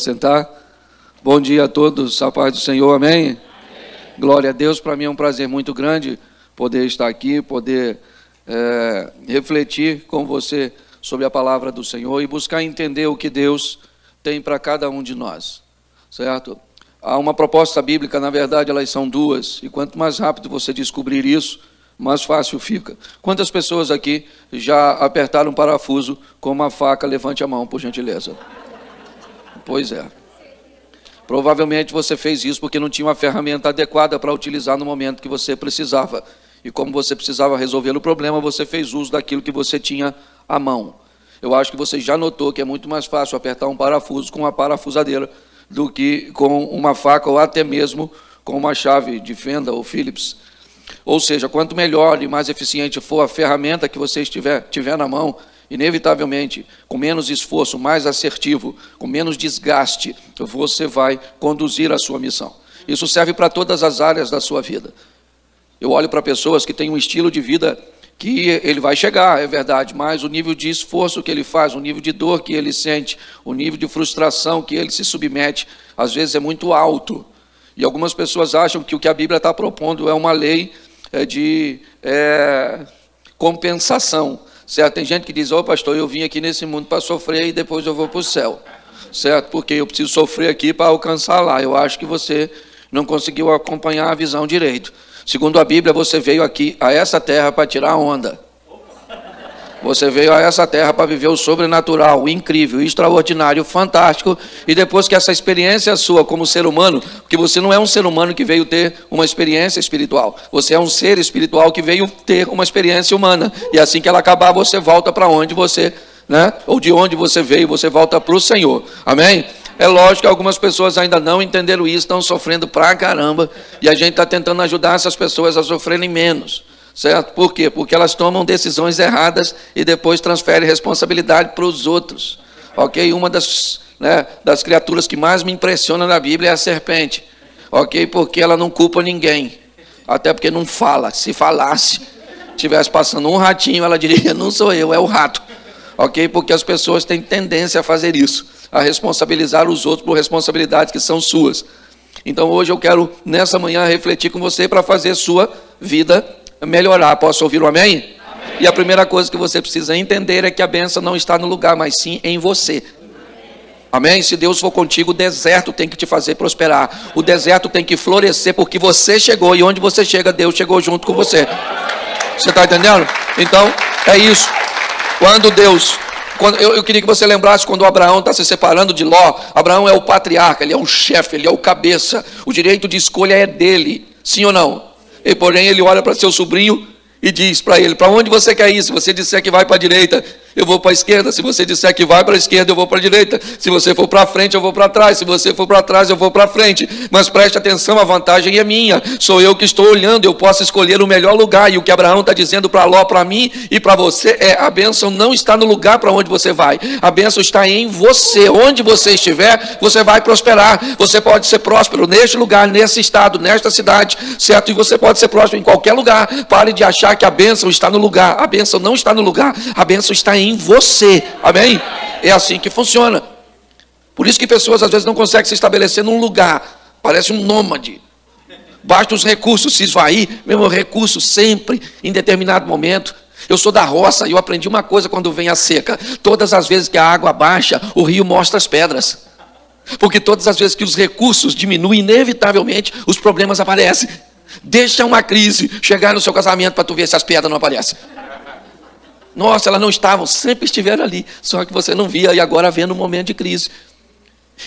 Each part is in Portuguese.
Sentar. Bom dia a todos, a paz do Senhor, amém? Glória a Deus, para mim é um prazer muito grande poder estar aqui, poder refletir com você sobre a palavra do Senhor e buscar entender o que Deus tem para cada um de nós, certo? Há uma proposta bíblica, na verdade elas são duas, e quanto mais rápido você descobrir isso, mais fácil fica. Quantas pessoas aqui já apertaram um parafuso com uma faca? Levante a mão, por gentileza. Pois é. Provavelmente você fez isso porque não tinha uma ferramenta adequada para utilizar no momento que você precisava. E como você precisava resolver o problema, você fez uso daquilo que você tinha à mão. Eu acho que você já notou que é muito mais fácil apertar um parafuso com uma parafusadeira do que com uma faca ou até mesmo com uma chave de fenda ou Phillips. Ou seja, quanto melhor e mais eficiente for a ferramenta que você tiver na mão, inevitavelmente, com menos esforço, mais assertivo, com menos desgaste, você vai conduzir a sua missão. Isso serve para todas as áreas da sua vida. Eu olho para pessoas que têm um estilo de vida que ele vai chegar, é verdade, mas o nível de esforço que ele faz, o nível de dor que ele sente, o nível de frustração que ele se submete, às vezes é muito alto. E algumas pessoas acham que o que a Bíblia está propondo é uma lei de compensação. Certo? Tem gente que diz, pastor, eu vim aqui nesse mundo para sofrer e depois eu vou para o céu. Certo? Porque eu preciso sofrer aqui para alcançar lá. Eu acho que você não conseguiu acompanhar a visão direito. Segundo a Bíblia, você veio aqui a essa terra para tirar onda. Você veio a essa terra para viver o sobrenatural, o incrível, o extraordinário, o fantástico. E depois que essa experiência é sua como ser humano, porque você não é um ser humano que veio ter uma experiência espiritual. Você é um ser espiritual que veio ter uma experiência humana. E assim que ela acabar, você volta para onde você, ou de onde você veio, você volta para o Senhor. Amém? É lógico que algumas pessoas ainda não entenderam isso, estão sofrendo pra caramba. E a gente está tentando ajudar essas pessoas a sofrerem menos. Certo? Por quê? Porque elas tomam decisões erradas e depois transferem responsabilidade para os outros. Ok? Uma das criaturas que mais me impressiona na Bíblia é a serpente. Ok? Porque ela não culpa ninguém. Até porque não fala. Se falasse, estivesse passando um ratinho, ela diria, não sou eu, é o rato. Ok? Porque as pessoas têm tendência a fazer isso, a responsabilizar os outros por responsabilidades que são suas. Então hoje eu quero, nessa manhã, refletir com você para fazer sua vida melhorar. Posso ouvir um amém? Amém? E a primeira coisa que você precisa entender é que a bênção não está no lugar, mas sim em você. Amém? Se Deus for contigo, o deserto tem que te fazer prosperar. O deserto tem que florescer porque você chegou e onde você chega, Deus chegou junto com você. Você está entendendo? Então, é isso. Eu queria que você lembrasse quando o Abraão está se separando de Ló. Abraão é o patriarca, ele é o chefe, ele é o cabeça. O direito de escolha é dele, sim ou não? E porém ele olha para seu sobrinho e diz para ele, para onde você quer ir? Se você disser que vai para a direita, eu vou para a esquerda. Se você disser que vai para a esquerda, eu vou para a direita. Se você for para frente, eu vou para trás. Se você for para trás, eu vou para frente. Mas preste atenção, a vantagem é minha. Sou eu que estou olhando, eu posso escolher o melhor lugar. E o que Abraão está dizendo para Ló, para mim e para você é, a bênção não está no lugar para onde você vai. A bênção está em você. Onde você estiver, você vai prosperar. Você pode ser próspero neste lugar, nesse estado, nesta cidade, certo? E você pode ser próspero em qualquer lugar. Pare de achar que a bênção está no lugar. A bênção não está no lugar. A bênção está em você. Amém? É assim que funciona. Por isso que pessoas às vezes não conseguem se estabelecer num lugar. Parece um nômade. Basta os recursos se esvair. Mesmo recurso sempre, em determinado momento. Eu sou da roça e eu aprendi uma coisa quando vem a seca. Todas as vezes que a água baixa, o rio mostra as pedras. Porque todas as vezes que os recursos diminuem, inevitavelmente os problemas aparecem. Deixa uma crise chegar no seu casamento para tu ver se as pedras não aparecem. Nossa, elas não estavam, sempre estiveram ali, só que você não via e agora vê no momento de crise.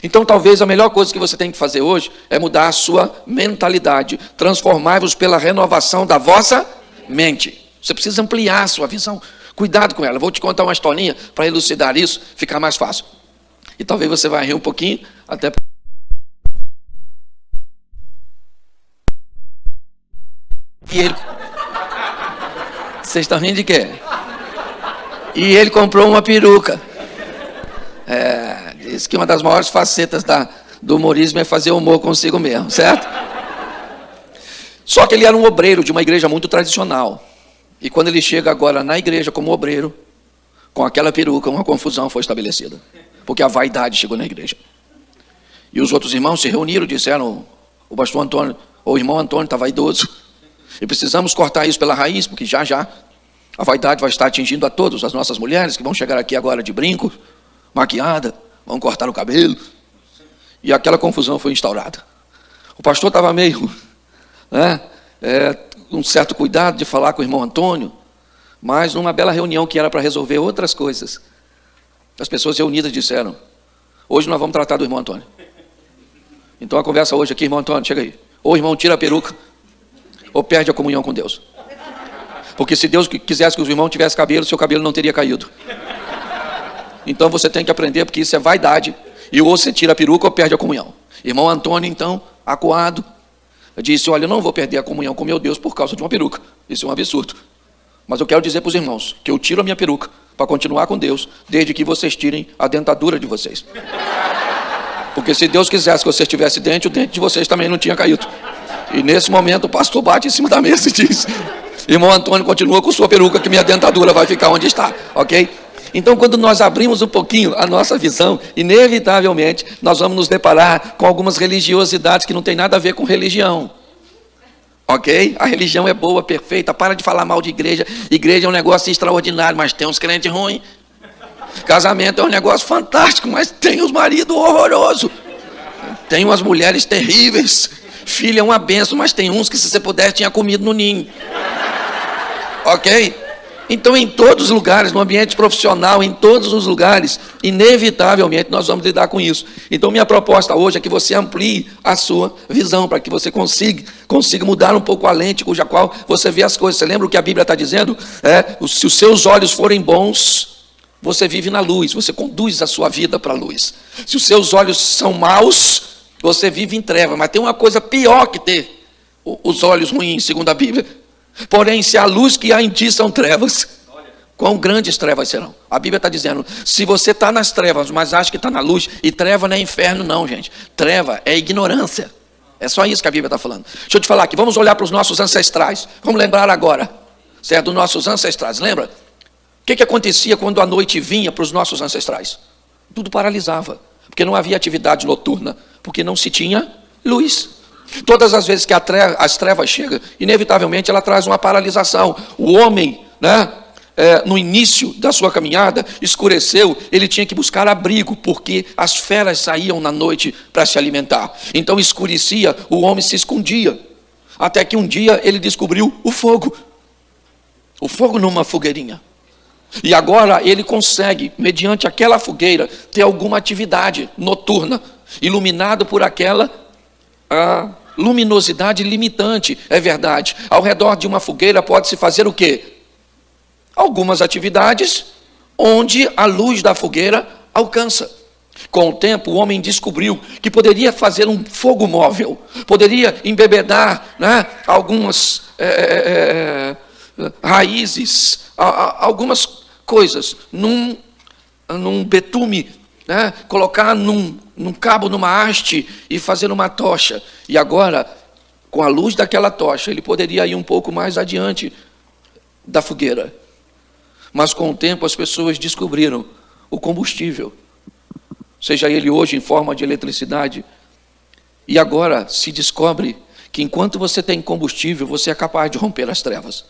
Então talvez a melhor coisa que você tem que fazer hoje é mudar a sua mentalidade, transformar-vos pela renovação da vossa mente. Você precisa ampliar a sua visão, cuidado com ela. Vou te contar uma historinha para elucidar isso, ficar mais fácil. E talvez você vai rir um pouquinho, até e ele... Vocês estão rindo de quê? E ele comprou uma peruca. Diz que uma das maiores facetas do humorismo é fazer humor consigo mesmo, certo? Só que ele era um obreiro de uma igreja muito tradicional. E quando ele chega agora na igreja como obreiro, com aquela peruca, uma confusão foi estabelecida. Porque a vaidade chegou na igreja. E os outros irmãos se reuniram e disseram, o pastor Antônio, ou o irmão Antônio está vaidoso, e precisamos cortar isso pela raiz, porque já a vaidade vai estar atingindo a todos, as nossas mulheres que vão chegar aqui agora de brinco, maquiada, vão cortar o cabelo. E aquela confusão foi instaurada. O pastor estava meio, um certo cuidado de falar com o irmão Antônio, mas numa bela reunião que era para resolver outras coisas, as pessoas reunidas disseram, hoje nós vamos tratar do irmão Antônio. Então a conversa hoje aqui, irmão Antônio, chega aí. Ou o irmão tira a peruca, ou perde a comunhão com Deus. Porque se Deus quisesse que os irmãos tivessem cabelo, seu cabelo não teria caído. Então você tem que aprender, porque isso é vaidade. E ou você tira a peruca ou perde a comunhão. Irmão Antônio, então, acuado, disse, olha, eu não vou perder a comunhão com meu Deus por causa de uma peruca. Isso é um absurdo. Mas eu quero dizer para os irmãos que eu tiro a minha peruca para continuar com Deus, desde que vocês tirem a dentadura de vocês. Porque se Deus quisesse que vocês tivessem dente, o dente de vocês também não tinha caído. E nesse momento o pastor bate em cima da mesa e diz, irmão Antônio, continua com sua peruca que minha dentadura vai ficar onde está, ok? Então, quando nós abrimos um pouquinho a nossa visão, inevitavelmente, nós vamos nos deparar com algumas religiosidades que não tem nada a ver com religião. Ok? A religião é boa, perfeita, para de falar mal de igreja. Igreja é um negócio extraordinário, mas tem uns crentes ruins. Casamento é um negócio fantástico, mas tem os maridos horrorosos. Tem umas mulheres terríveis. Filho é uma benção, mas tem uns que se você pudesse tinha comido no ninho. Ok? Então, em todos os lugares, no ambiente profissional, em todos os lugares, inevitavelmente nós vamos lidar com isso. Então, minha proposta hoje é que você amplie a sua visão, para que você consiga mudar um pouco a lente cuja qual você vê as coisas. Você lembra o que a Bíblia está dizendo? Se os seus olhos forem bons, você vive na luz, você conduz a sua vida para a luz. Se os seus olhos são maus, você vive em treva. Mas tem uma coisa pior que ter os olhos ruins, segundo a Bíblia. Porém, se a luz que há em ti são trevas, quão grandes trevas serão? A Bíblia está dizendo, se você está nas trevas, mas acha que está na luz, e treva não é inferno não, gente. Treva é ignorância. É só isso que a Bíblia está falando. Deixa eu te falar aqui, vamos olhar para os nossos ancestrais. Vamos lembrar agora, certo? Dos nossos ancestrais, lembra? O que acontecia quando a noite vinha para os nossos ancestrais? Tudo paralisava, porque não havia atividade noturna, porque não se tinha luz. Todas as vezes que as trevas chegam, inevitavelmente ela traz uma paralisação. O homem, no início da sua caminhada, escureceu, ele tinha que buscar abrigo, porque as feras saíam na noite para se alimentar. Então escurecia, o homem se escondia, até que um dia ele descobriu o fogo numa fogueirinha. E agora ele consegue, mediante aquela fogueira, ter alguma atividade noturna, iluminado por aquela luminosidade limitante, é verdade. Ao redor de uma fogueira pode-se fazer o quê? Algumas atividades onde a luz da fogueira alcança. Com o tempo, o homem descobriu que poderia fazer um fogo móvel, poderia embebedar algumas raízes, algumas coisas num betume, colocar num cabo, numa haste e fazer uma tocha. E agora, com a luz daquela tocha, ele poderia ir um pouco mais adiante da fogueira. Mas com o tempo as pessoas descobriram o combustível, seja ele hoje em forma de eletricidade. E agora se descobre que enquanto você tem combustível, você é capaz de romper as trevas.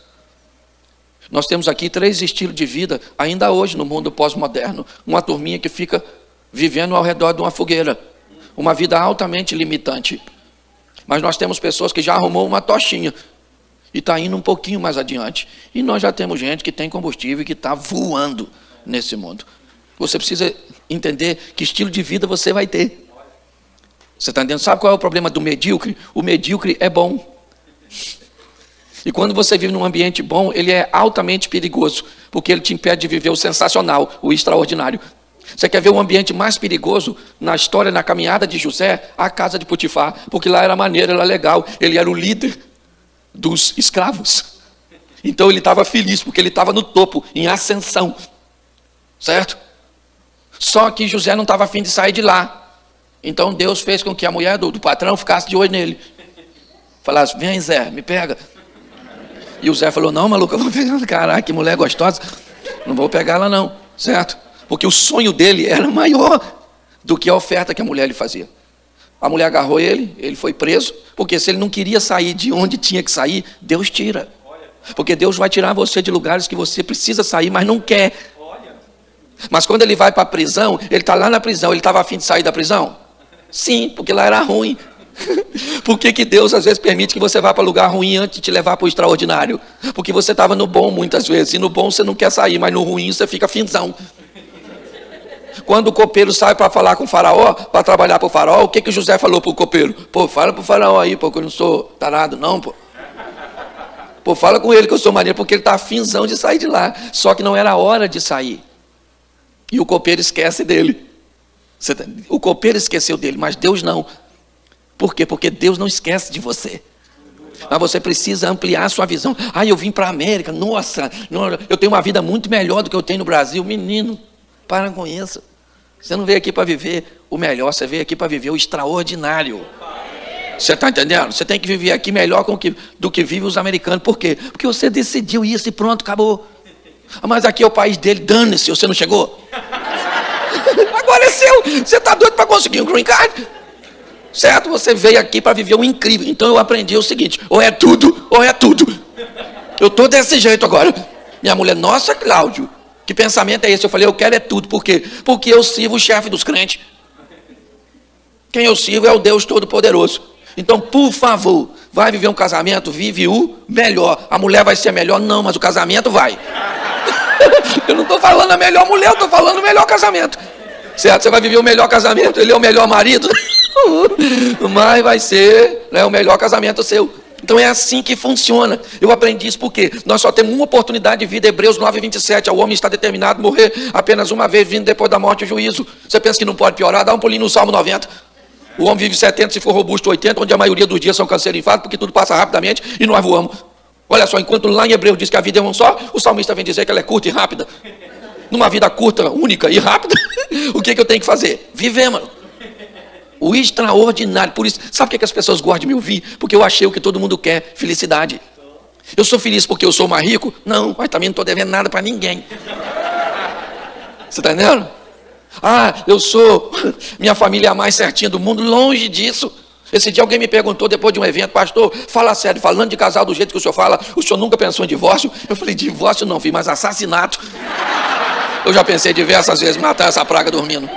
Nós temos aqui 3 estilos de vida, ainda hoje no mundo pós-moderno. Uma turminha que fica vivendo ao redor de uma fogueira, uma vida altamente limitante. Mas nós temos pessoas que já arrumou uma tochinha e está indo um pouquinho mais adiante. E nós já temos gente que tem combustível e que está voando nesse mundo. Você precisa entender que estilo de vida você vai ter. Você está entendendo? Sabe qual é o problema do medíocre? O medíocre é bom. E quando você vive num ambiente bom, ele é altamente perigoso, porque ele te impede de viver o sensacional, o extraordinário. Você quer ver um ambiente mais perigoso na história, na caminhada de José? A casa de Potifar, porque lá era maneiro, era legal, ele era o líder dos escravos. Então ele estava feliz, porque ele estava no topo, em ascensão, certo? Só que José não estava afim de sair de lá. Então Deus fez com que a mulher do patrão ficasse de olho nele. Falasse, vem Zé, me pega. E o Zé falou, não, maluco, eu vou pegar, caraca, que mulher gostosa, não vou pegar ela não, certo? Porque o sonho dele era maior do que a oferta que a mulher lhe fazia. A mulher agarrou ele foi preso, porque se ele não queria sair de onde tinha que sair, Deus tira. Porque Deus vai tirar você de lugares que você precisa sair, mas não quer. Mas quando ele vai para a prisão, ele está lá na prisão, ele estava a fim de sair da prisão? Sim, porque lá era ruim. Por que Deus às vezes permite que você vá para lugar ruim antes de te levar para o extraordinário? Porque você estava no bom muitas vezes, e no bom você não quer sair, mas no ruim você fica finzão. Quando o copeiro sai para falar com o faraó, para trabalhar para o faraó, o que José falou para o copeiro? Pô, fala para o faraó aí, pô, que eu não sou tarado não, pô. Pô, fala com ele que eu sou maneiro, porque ele está afinzão de sair de lá. Só que não era a hora de sair. E o copeiro esquece dele. O copeiro esqueceu dele, mas Deus não. Por quê? Porque Deus não esquece de você. Mas você precisa ampliar a sua visão. Eu vim para a América, nossa, eu tenho uma vida muito melhor do que eu tenho no Brasil. Menino, para com isso. Você não veio aqui para viver o melhor, você veio aqui para viver o extraordinário. Você está entendendo? Você tem que viver aqui melhor do que vivem os americanos. Por quê? Porque você decidiu isso e pronto, acabou. Mas aqui é o país dele, dane-se, você não chegou? Agora é seu. Você está doido para conseguir um green card? Certo? Você veio aqui para viver um incrível. Então eu aprendi o seguinte, ou é tudo, ou é tudo. Eu estou desse jeito agora. Minha mulher, nossa, Cláudio, que pensamento é esse? Eu falei, eu quero é tudo. Por quê? Porque eu sirvo o chefe dos crentes. Quem eu sirvo é o Deus Todo-Poderoso. Então, por favor, vai viver um casamento, vive o melhor. A mulher vai ser melhor? Não, mas o casamento vai. Eu não estou falando a melhor mulher, eu estou falando o melhor casamento. Certo? Você vai viver o melhor casamento, ele é o melhor marido. Mas vai ser, né, o melhor casamento seu. Então é assim que funciona. Eu aprendi isso porque nós só temos uma oportunidade de vida. Hebreus 9:27. O homem está determinado a morrer apenas uma vez, vindo depois da morte o juízo. Você pensa que não pode piorar? Dá um pulinho no Salmo 90. O homem vive 70, se for robusto 80, onde a maioria dos dias são câncer e infarto, porque tudo passa rapidamente e nós voamos. Olha só, enquanto lá em Hebreus diz que a vida é um só, o salmista vem dizer que ela é curta e rápida. Numa vida curta, única e rápida, o que eu tenho que fazer? Viver, mano. O extraordinário. Por isso, sabe por que as pessoas gostam de me ouvir? Porque eu achei o que todo mundo quer, felicidade. Eu sou feliz porque eu sou mais rico? Não, mas também não estou devendo nada para ninguém. Você está entendendo? Minha família é a mais certinha do mundo, longe disso. Esse dia alguém me perguntou depois de um evento, pastor, fala sério, falando de casal do jeito que o senhor fala, o senhor nunca pensou em divórcio? Eu falei, divórcio não, filho, mas assassinato. Eu já pensei diversas vezes matar essa praga dormindo.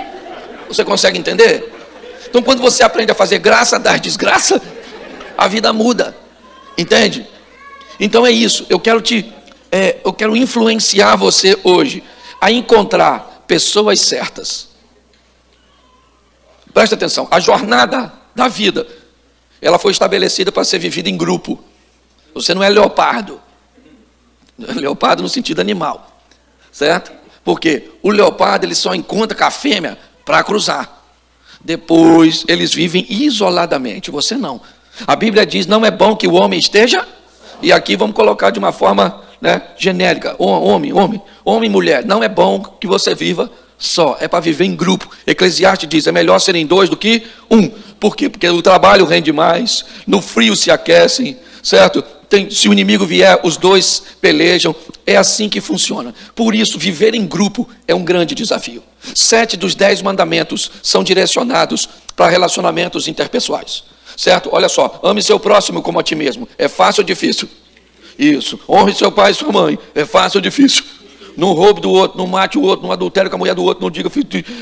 Você consegue entender? Então quando você aprende a fazer graça das desgraças, a vida muda. Entende? Então é isso, eu quero influenciar você hoje a encontrar pessoas certas. Presta atenção, a jornada da vida, ela foi estabelecida para ser vivida em grupo. Você não é leopardo. Leopardo no sentido animal, certo? Porque o leopardo ele só encontra com a fêmea para cruzar. Depois eles vivem isoladamente, você não. A Bíblia diz, não é bom que o homem esteja, e aqui vamos colocar de uma forma, né, genérica, homem e mulher, não é bom que você viva só, é para viver em grupo. Eclesiastes diz, é melhor serem dois do que um. Por quê? Porque o trabalho rende mais, no frio se aquecem, certo? Se o inimigo vier, os dois pelejam. É assim que funciona. Por isso, viver em grupo é um grande desafio. 7 dos 10 mandamentos são direcionados para relacionamentos interpessoais, certo? Olha só, ame seu próximo como a ti mesmo. É fácil ou difícil? Isso. Honre seu pai e sua mãe. É fácil ou difícil? Não roube do outro, não mate o outro, não adultere com a mulher do outro, não diga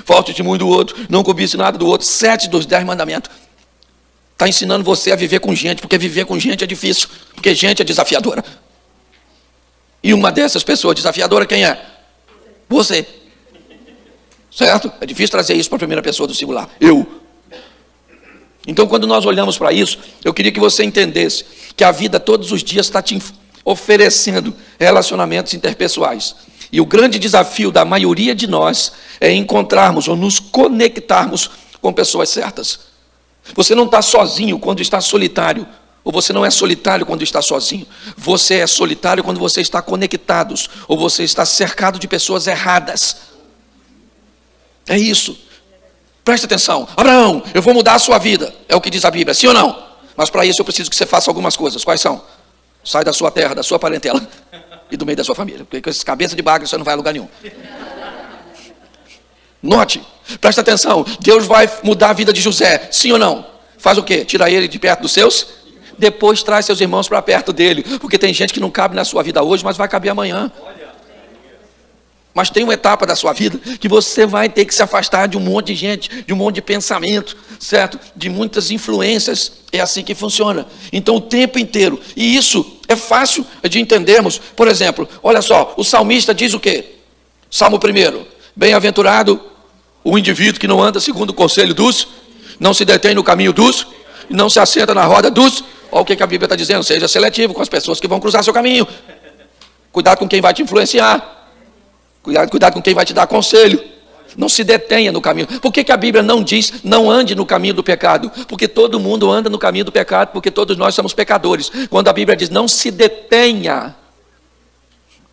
falso testemunho do outro, não cobice nada do outro. 7 dos 10 mandamentos. Está ensinando você a viver com gente, porque viver com gente é difícil, porque gente é desafiadora. E uma dessas pessoas desafiadora, quem é? Você. Certo? É difícil trazer isso para a primeira pessoa do singular. Eu. Então, quando nós olhamos para isso, eu queria que você entendesse que a vida todos os dias está te oferecendo relacionamentos interpessoais. E o grande desafio da maioria de nós é encontrarmos ou nos conectarmos com pessoas certas. Você não está sozinho quando está solitário, ou você não é solitário quando está sozinho. Você é solitário quando você está conectados, ou você está cercado de pessoas erradas. É isso. Presta atenção. Abraão, eu vou mudar a sua vida. É o que diz a Bíblia, sim ou não? Mas para isso eu preciso que você faça algumas coisas. Quais são? Sai da sua terra, da sua parentela e do meio da sua família. Porque com esses cabeças de bagre você não vai a lugar nenhum. Note, presta atenção. Deus vai mudar a vida de José, sim ou não? Faz o quê? Tira ele de perto dos seus? Depois traz seus irmãos para perto dele. Porque tem gente que não cabe na sua vida hoje, mas vai caber amanhã. Mas tem uma etapa da sua vida que você vai ter que se afastar de um monte de gente, de um monte de pensamento, certo? De muitas influências. É assim que funciona. Então, o tempo inteiro. E isso é fácil de entendermos. Por exemplo, olha só, o salmista diz o quê? Salmo 1. Bem-aventurado o indivíduo que não anda segundo o conselho dos, não se detém no caminho dos, não se assenta na roda dos. Olha o que a Bíblia está dizendo. Seja seletivo com as pessoas que vão cruzar seu caminho. Cuidado com quem vai te influenciar. Cuidado com quem vai te dar conselho. Não se detenha no caminho. Por que a Bíblia não diz não ande no caminho do pecado? Porque todo mundo anda no caminho do pecado, porque todos nós somos pecadores. Quando a Bíblia diz não se detenha,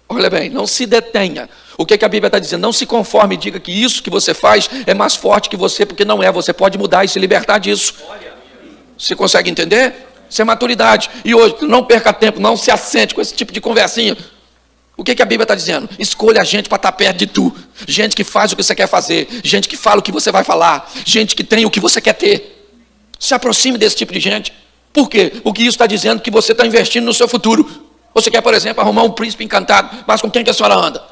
olha bem, não se detenha. O que a Bíblia está dizendo? Não se conforme e diga que isso que você faz é mais forte que você, porque não é. Você pode mudar e se libertar disso. Você consegue entender? Isso é maturidade. E hoje, não perca tempo, não se assente com esse tipo de conversinha. O que a Bíblia está dizendo? Escolha gente para estar perto de tu. Gente que faz o que você quer fazer. Gente que fala o que você vai falar. Gente que tem o que você quer ter. Se aproxime desse tipo de gente. Por quê? O que isso está dizendo? Que você está investindo no seu futuro. Você quer, por exemplo, arrumar um príncipe encantado. Mas com quem que a senhora anda?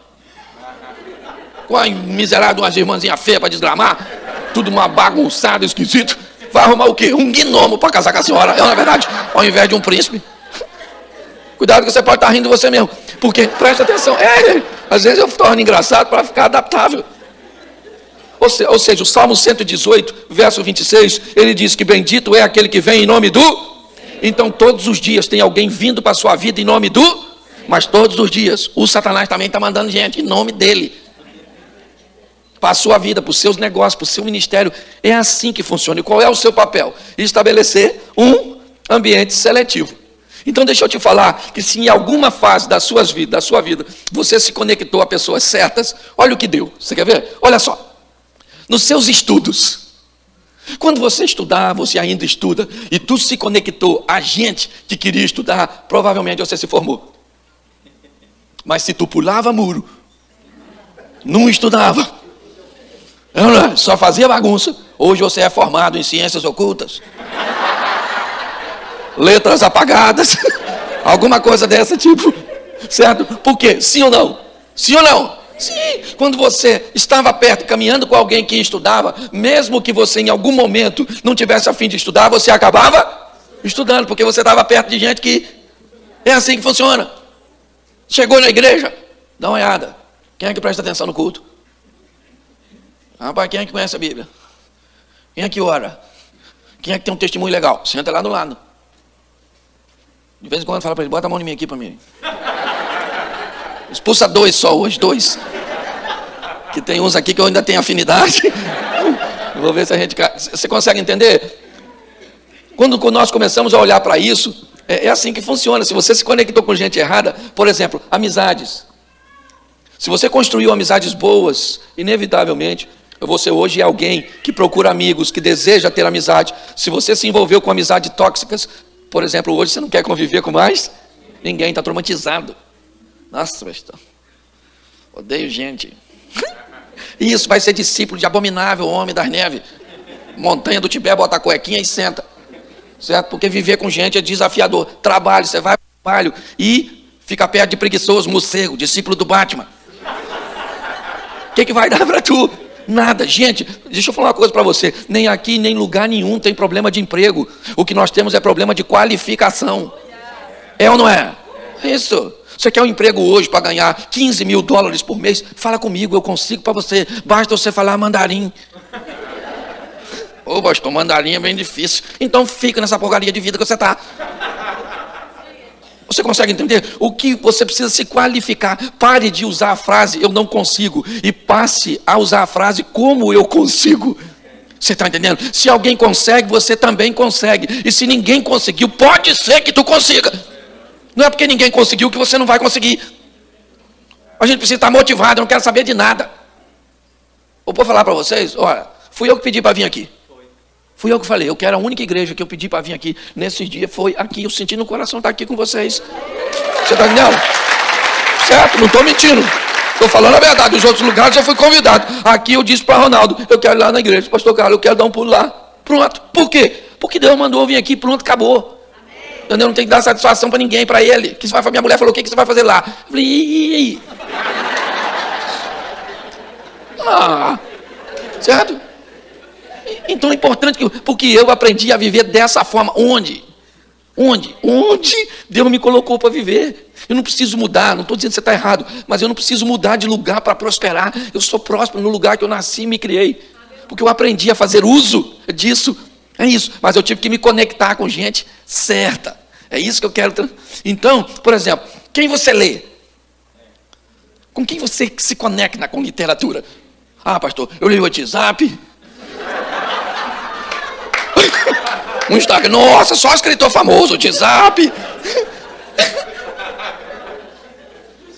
Com a miserável, umas irmãzinhas feias para desgramar. Tudo uma bagunçada, esquisito. Vai arrumar o quê? Um gnomo para casar com a senhora. É na verdade, ao invés de um príncipe. Cuidado que você pode estar rindo de você mesmo. Porque, presta atenção, às vezes eu torno engraçado para ficar adaptável. Ou seja, o Salmo 118, verso 26, ele diz que bendito é aquele que vem em nome do... Então todos os dias tem alguém vindo para a sua vida em nome do... Mas todos os dias, o Satanás também está mandando gente em nome dele. Para a sua vida, para os seus negócios, para o seu ministério. É assim que funciona. E qual é o seu papel? Estabelecer um ambiente seletivo. Então deixa eu te falar que se em alguma fase da sua vida você se conectou a pessoas certas, olha o que deu. Você quer ver? Olha só. Nos seus estudos, quando você estudar, você ainda estuda, e tu se conectou a gente que queria estudar, provavelmente você se formou. Mas se tu pulava muro, não estudava, só fazia bagunça, hoje você é formado em ciências ocultas. Letras apagadas, alguma coisa dessa tipo, certo? Por quê? Sim ou não? Sim ou não? Sim. Quando você estava perto, caminhando com alguém que estudava, mesmo que você em algum momento não tivesse a fim de estudar, você acabava estudando, porque você estava perto de gente que é assim que funciona. Chegou na igreja, dá uma olhada. Quem é que presta atenção no culto? Rapaz, quem é que conhece a Bíblia? Quem é que ora? Quem é que tem um testemunho legal? Senta lá do lado. De vez em quando fala para ele, bota a mão em mim aqui para mim. Expulsa 2 só hoje, 2. Que tem uns aqui que eu ainda tenho afinidade. Vou ver se a gente... Você consegue entender? Quando nós começamos a olhar para isso, é assim que funciona. Se você se conectou com gente errada, por exemplo, amizades. Se você construiu amizades boas, inevitavelmente, você hoje é alguém que procura amigos, que deseja ter amizade. Se você se envolveu com amizades tóxicas, por exemplo, hoje você não quer conviver com mais ninguém, está traumatizado. Nossa, pastor, odeio gente. Isso vai ser discípulo de abominável homem das neves. Montanha do Tibete, bota a cuequinha e senta. Certo? Porque viver com gente é desafiador. Trabalho, você vai para o trabalho e fica perto de preguiçoso, morcego, discípulo do Batman. O que vai dar para tu? Nada. Gente, deixa eu falar uma coisa para você. Nem aqui, nem em lugar nenhum tem problema de emprego. O que nós temos é problema de qualificação. É ou não é? Isso. Você quer um emprego hoje para ganhar 15 mil dólares por mês? Fala comigo, eu consigo para você. Basta você falar mandarim. Ô, pastor, mandarim é bem difícil. Então fica nessa porcaria de vida que você está. Você consegue entender? O que você precisa se qualificar. Pare de usar a frase eu não consigo e passe a usar a frase como eu consigo. Você está entendendo? Se alguém consegue, você também consegue. E se ninguém conseguiu, pode ser que tu consiga. Não é porque ninguém conseguiu que você não vai conseguir. A gente precisa estar motivado, eu não quero saber de nada. Eu vou falar para vocês, olha, fui eu que pedi para vir aqui. Fui eu que falei, eu quero a única igreja que eu pedi para vir aqui nesses dias, foi aqui, eu senti no coração estar aqui com vocês. Você está entendendo? Certo? Não estou mentindo. Estou falando a verdade, os outros lugares eu fui convidado. Aqui eu disse para Ronaldo, eu quero ir lá na igreja. Pastor Carlos, eu quero dar um pulo lá. Pronto. Por quê? Porque Deus mandou eu vir aqui, pronto, acabou. Eu não tenho que dar satisfação para ninguém, para ele. Minha mulher falou, o que você vai fazer lá? Eu falei, e aí? Certo? Então é importante, porque eu aprendi a viver dessa forma. Onde Deus me colocou para viver. Eu não preciso mudar, não estou dizendo que você está errado, mas eu não preciso mudar de lugar para prosperar. Eu sou próspero no lugar que eu nasci e me criei. Porque eu aprendi a fazer uso disso. É isso. Mas eu tive que me conectar com gente certa. É isso que eu quero. Então, por exemplo, quem você lê? Com quem você se conecta com literatura? Ah, pastor, eu leio o WhatsApp. Um Instagram, nossa, só escritor famoso, WhatsApp.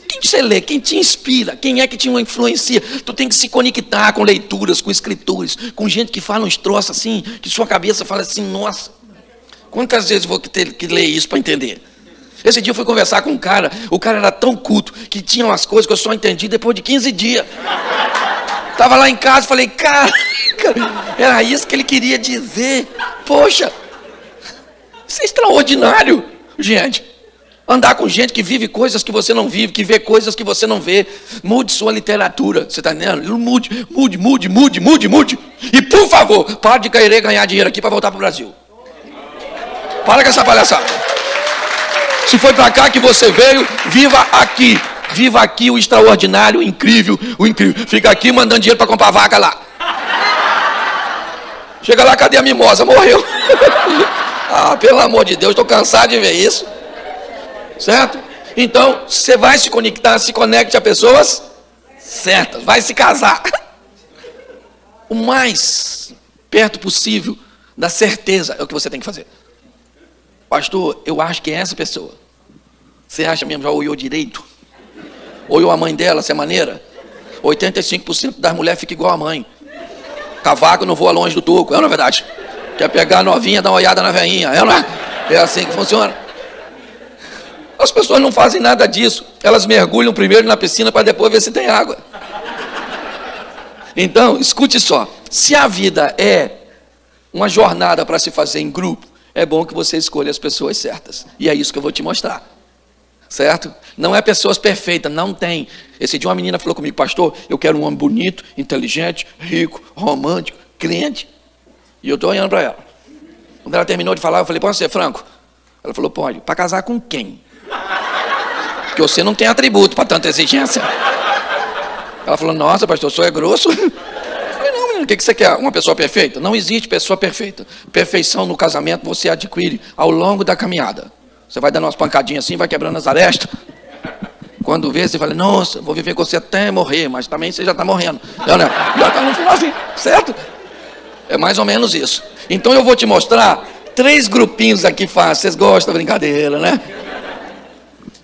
Quem você lê? Quem te inspira? Quem é que te influencia? Tu tem que se conectar com leituras, com escritores, com gente que fala uns troços assim, que sua cabeça fala assim, nossa, quantas vezes eu vou ter que ler isso para entender? Esse dia eu fui conversar com um cara, o cara era tão culto, que tinha umas coisas que eu só entendi depois de 15 dias. Estava lá em casa, falei, cara, era isso que ele queria dizer. Poxa, isso é extraordinário, gente. Andar com gente que vive coisas que você não vive, que vê coisas que você não vê. Mude sua literatura, você está entendendo? Mude. E por favor, pare de querer ganhar dinheiro aqui para voltar para o Brasil. Para com essa palhaçada. Se foi para cá que você veio, viva aqui. Viva aqui o extraordinário, o incrível. Fica aqui mandando dinheiro para comprar vaca lá. Chega lá, cadê a mimosa? Morreu. Ah, pelo amor de Deus, estou cansado de ver isso. Certo? Então, você vai se conectar, se conecte a pessoas certas. Vai se casar. O mais perto possível da certeza é o que você tem que fazer. Pastor, eu acho que é essa pessoa. Você acha mesmo, já olhou direito? Olhou a mãe dela, essa é maneira? 85% das mulheres ficam igual a mãe. Cavaco não voa longe do toco, é ou não é verdade? Quer pegar a novinha, dá uma olhada na veinha, é ou não é? É assim que funciona. As pessoas não fazem nada disso. Elas mergulham primeiro na piscina para depois ver se tem água. Então, escute só. Se a vida é uma jornada para se fazer em grupo, é bom que você escolha as pessoas certas. E é isso que eu vou te mostrar. Certo? Não é pessoas perfeitas, não tem. Esse dia uma menina falou comigo, pastor, eu quero um homem bonito, inteligente, rico, romântico, crente. E eu estou olhando para ela. Quando ela terminou de falar, eu falei, pode ser franco? Ela falou, pode. Para casar com quem? Porque você não tem atributo para tanta exigência. Ela falou, nossa, pastor, o senhor é grosso? Eu falei, não, menino, o que você quer? Uma pessoa perfeita? Não existe pessoa perfeita. Perfeição no casamento você adquire ao longo da caminhada. Você vai dando umas pancadinhas assim, vai quebrando as arestas. Quando vê, você fala, nossa, vou viver com você até morrer, mas também você já está morrendo. Não, não, já está no final assim, certo? É mais ou menos isso. Então eu vou te mostrar 3 grupinhos aqui fáceis. Vocês gostam da brincadeira, né?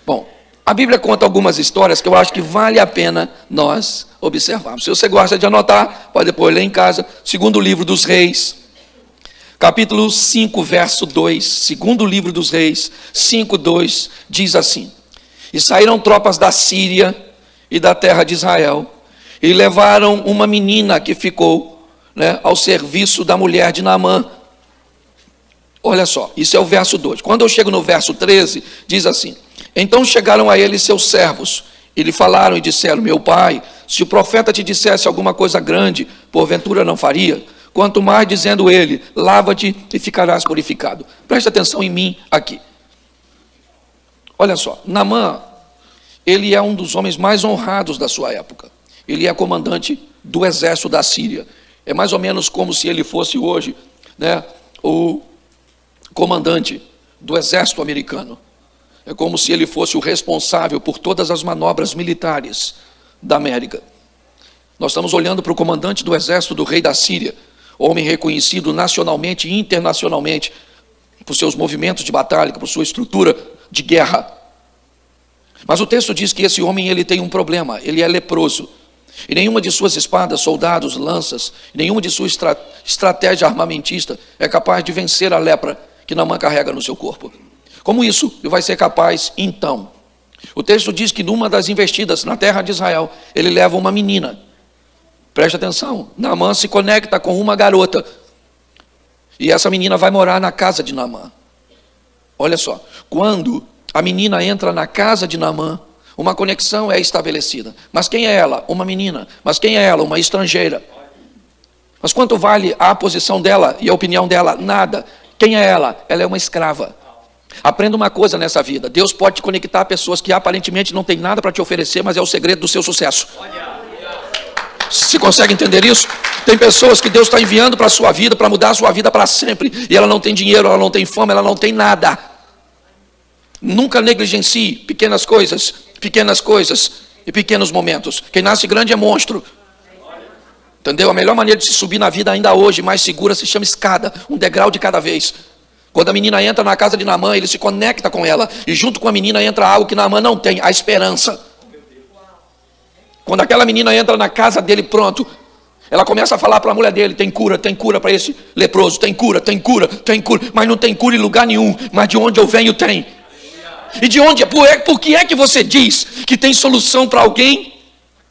Bom, a Bíblia conta algumas histórias que eu acho que vale a pena nós observarmos. Se você gosta de anotar, pode depois ler em casa. Segundo livro dos Reis, capítulo 5, verso 2. Segundo livro dos Reis, 5, 2, diz assim. E saíram tropas da Síria e da terra de Israel, e levaram uma menina que ficou, né, ao serviço da mulher de Naamã. Olha só, isso é o verso 2. Quando eu chego no verso 13, diz assim. Então chegaram a ele seus servos, e lhe falaram e disseram, meu pai, se o profeta te dissesse alguma coisa grande, porventura não faria? Quanto mais dizendo ele, lava-te e ficarás purificado. Preste atenção em mim aqui. Olha só, Naamã, ele é um dos homens mais honrados da sua época. Ele é comandante do exército da Síria. É mais ou menos como se ele fosse hoje, né, o comandante do exército americano. É como se ele fosse o responsável por todas as manobras militares da América. Nós estamos olhando para o comandante do exército do rei da Síria, homem reconhecido nacionalmente e internacionalmente por seus movimentos de batalha, por sua estrutura de guerra. Mas o texto diz que esse homem ele tem um problema, ele é leproso. E nenhuma de suas espadas, soldados, lanças, nenhuma de sua estratégia armamentista é capaz de vencer a lepra que Naamã carrega no seu corpo. Como isso vai ser capaz, então, O texto diz que numa das investidas na terra de Israel, ele leva uma menina. Preste atenção, Naamã se conecta com uma garota. E essa menina vai morar na casa de Naamã. Olha só, quando a menina entra na casa de Naamã, uma conexão é estabelecida. Mas quem é ela? Uma menina. Mas quem é ela? Uma estrangeira. Mas quanto vale a posição dela e a opinião dela? Nada. Quem é ela? Ela é uma escrava. Aprenda uma coisa nessa vida. Deus pode te conectar a pessoas que aparentemente não têm nada para te oferecer, mas é o segredo do seu sucesso. Se consegue entender isso? Tem pessoas que Deus está enviando para a sua vida, para mudar a sua vida para sempre. E ela não tem dinheiro, ela não tem fama, ela não tem nada. Nunca negligencie pequenas coisas e pequenos momentos. Quem nasce grande é monstro. Entendeu? A melhor maneira de se subir na vida ainda hoje, mais segura, se chama escada. Um degrau de cada vez. Quando a menina entra na casa de Naamã, ele se conecta com ela. E junto com a menina entra algo que Naamã não tem, a esperança. Quando aquela menina entra na casa dele, pronto, ela começa a falar para a mulher dele, tem cura para esse leproso, tem cura, mas não tem cura em lugar nenhum, mas de onde eu venho tem. E de onde, por que é que você diz que tem solução para alguém?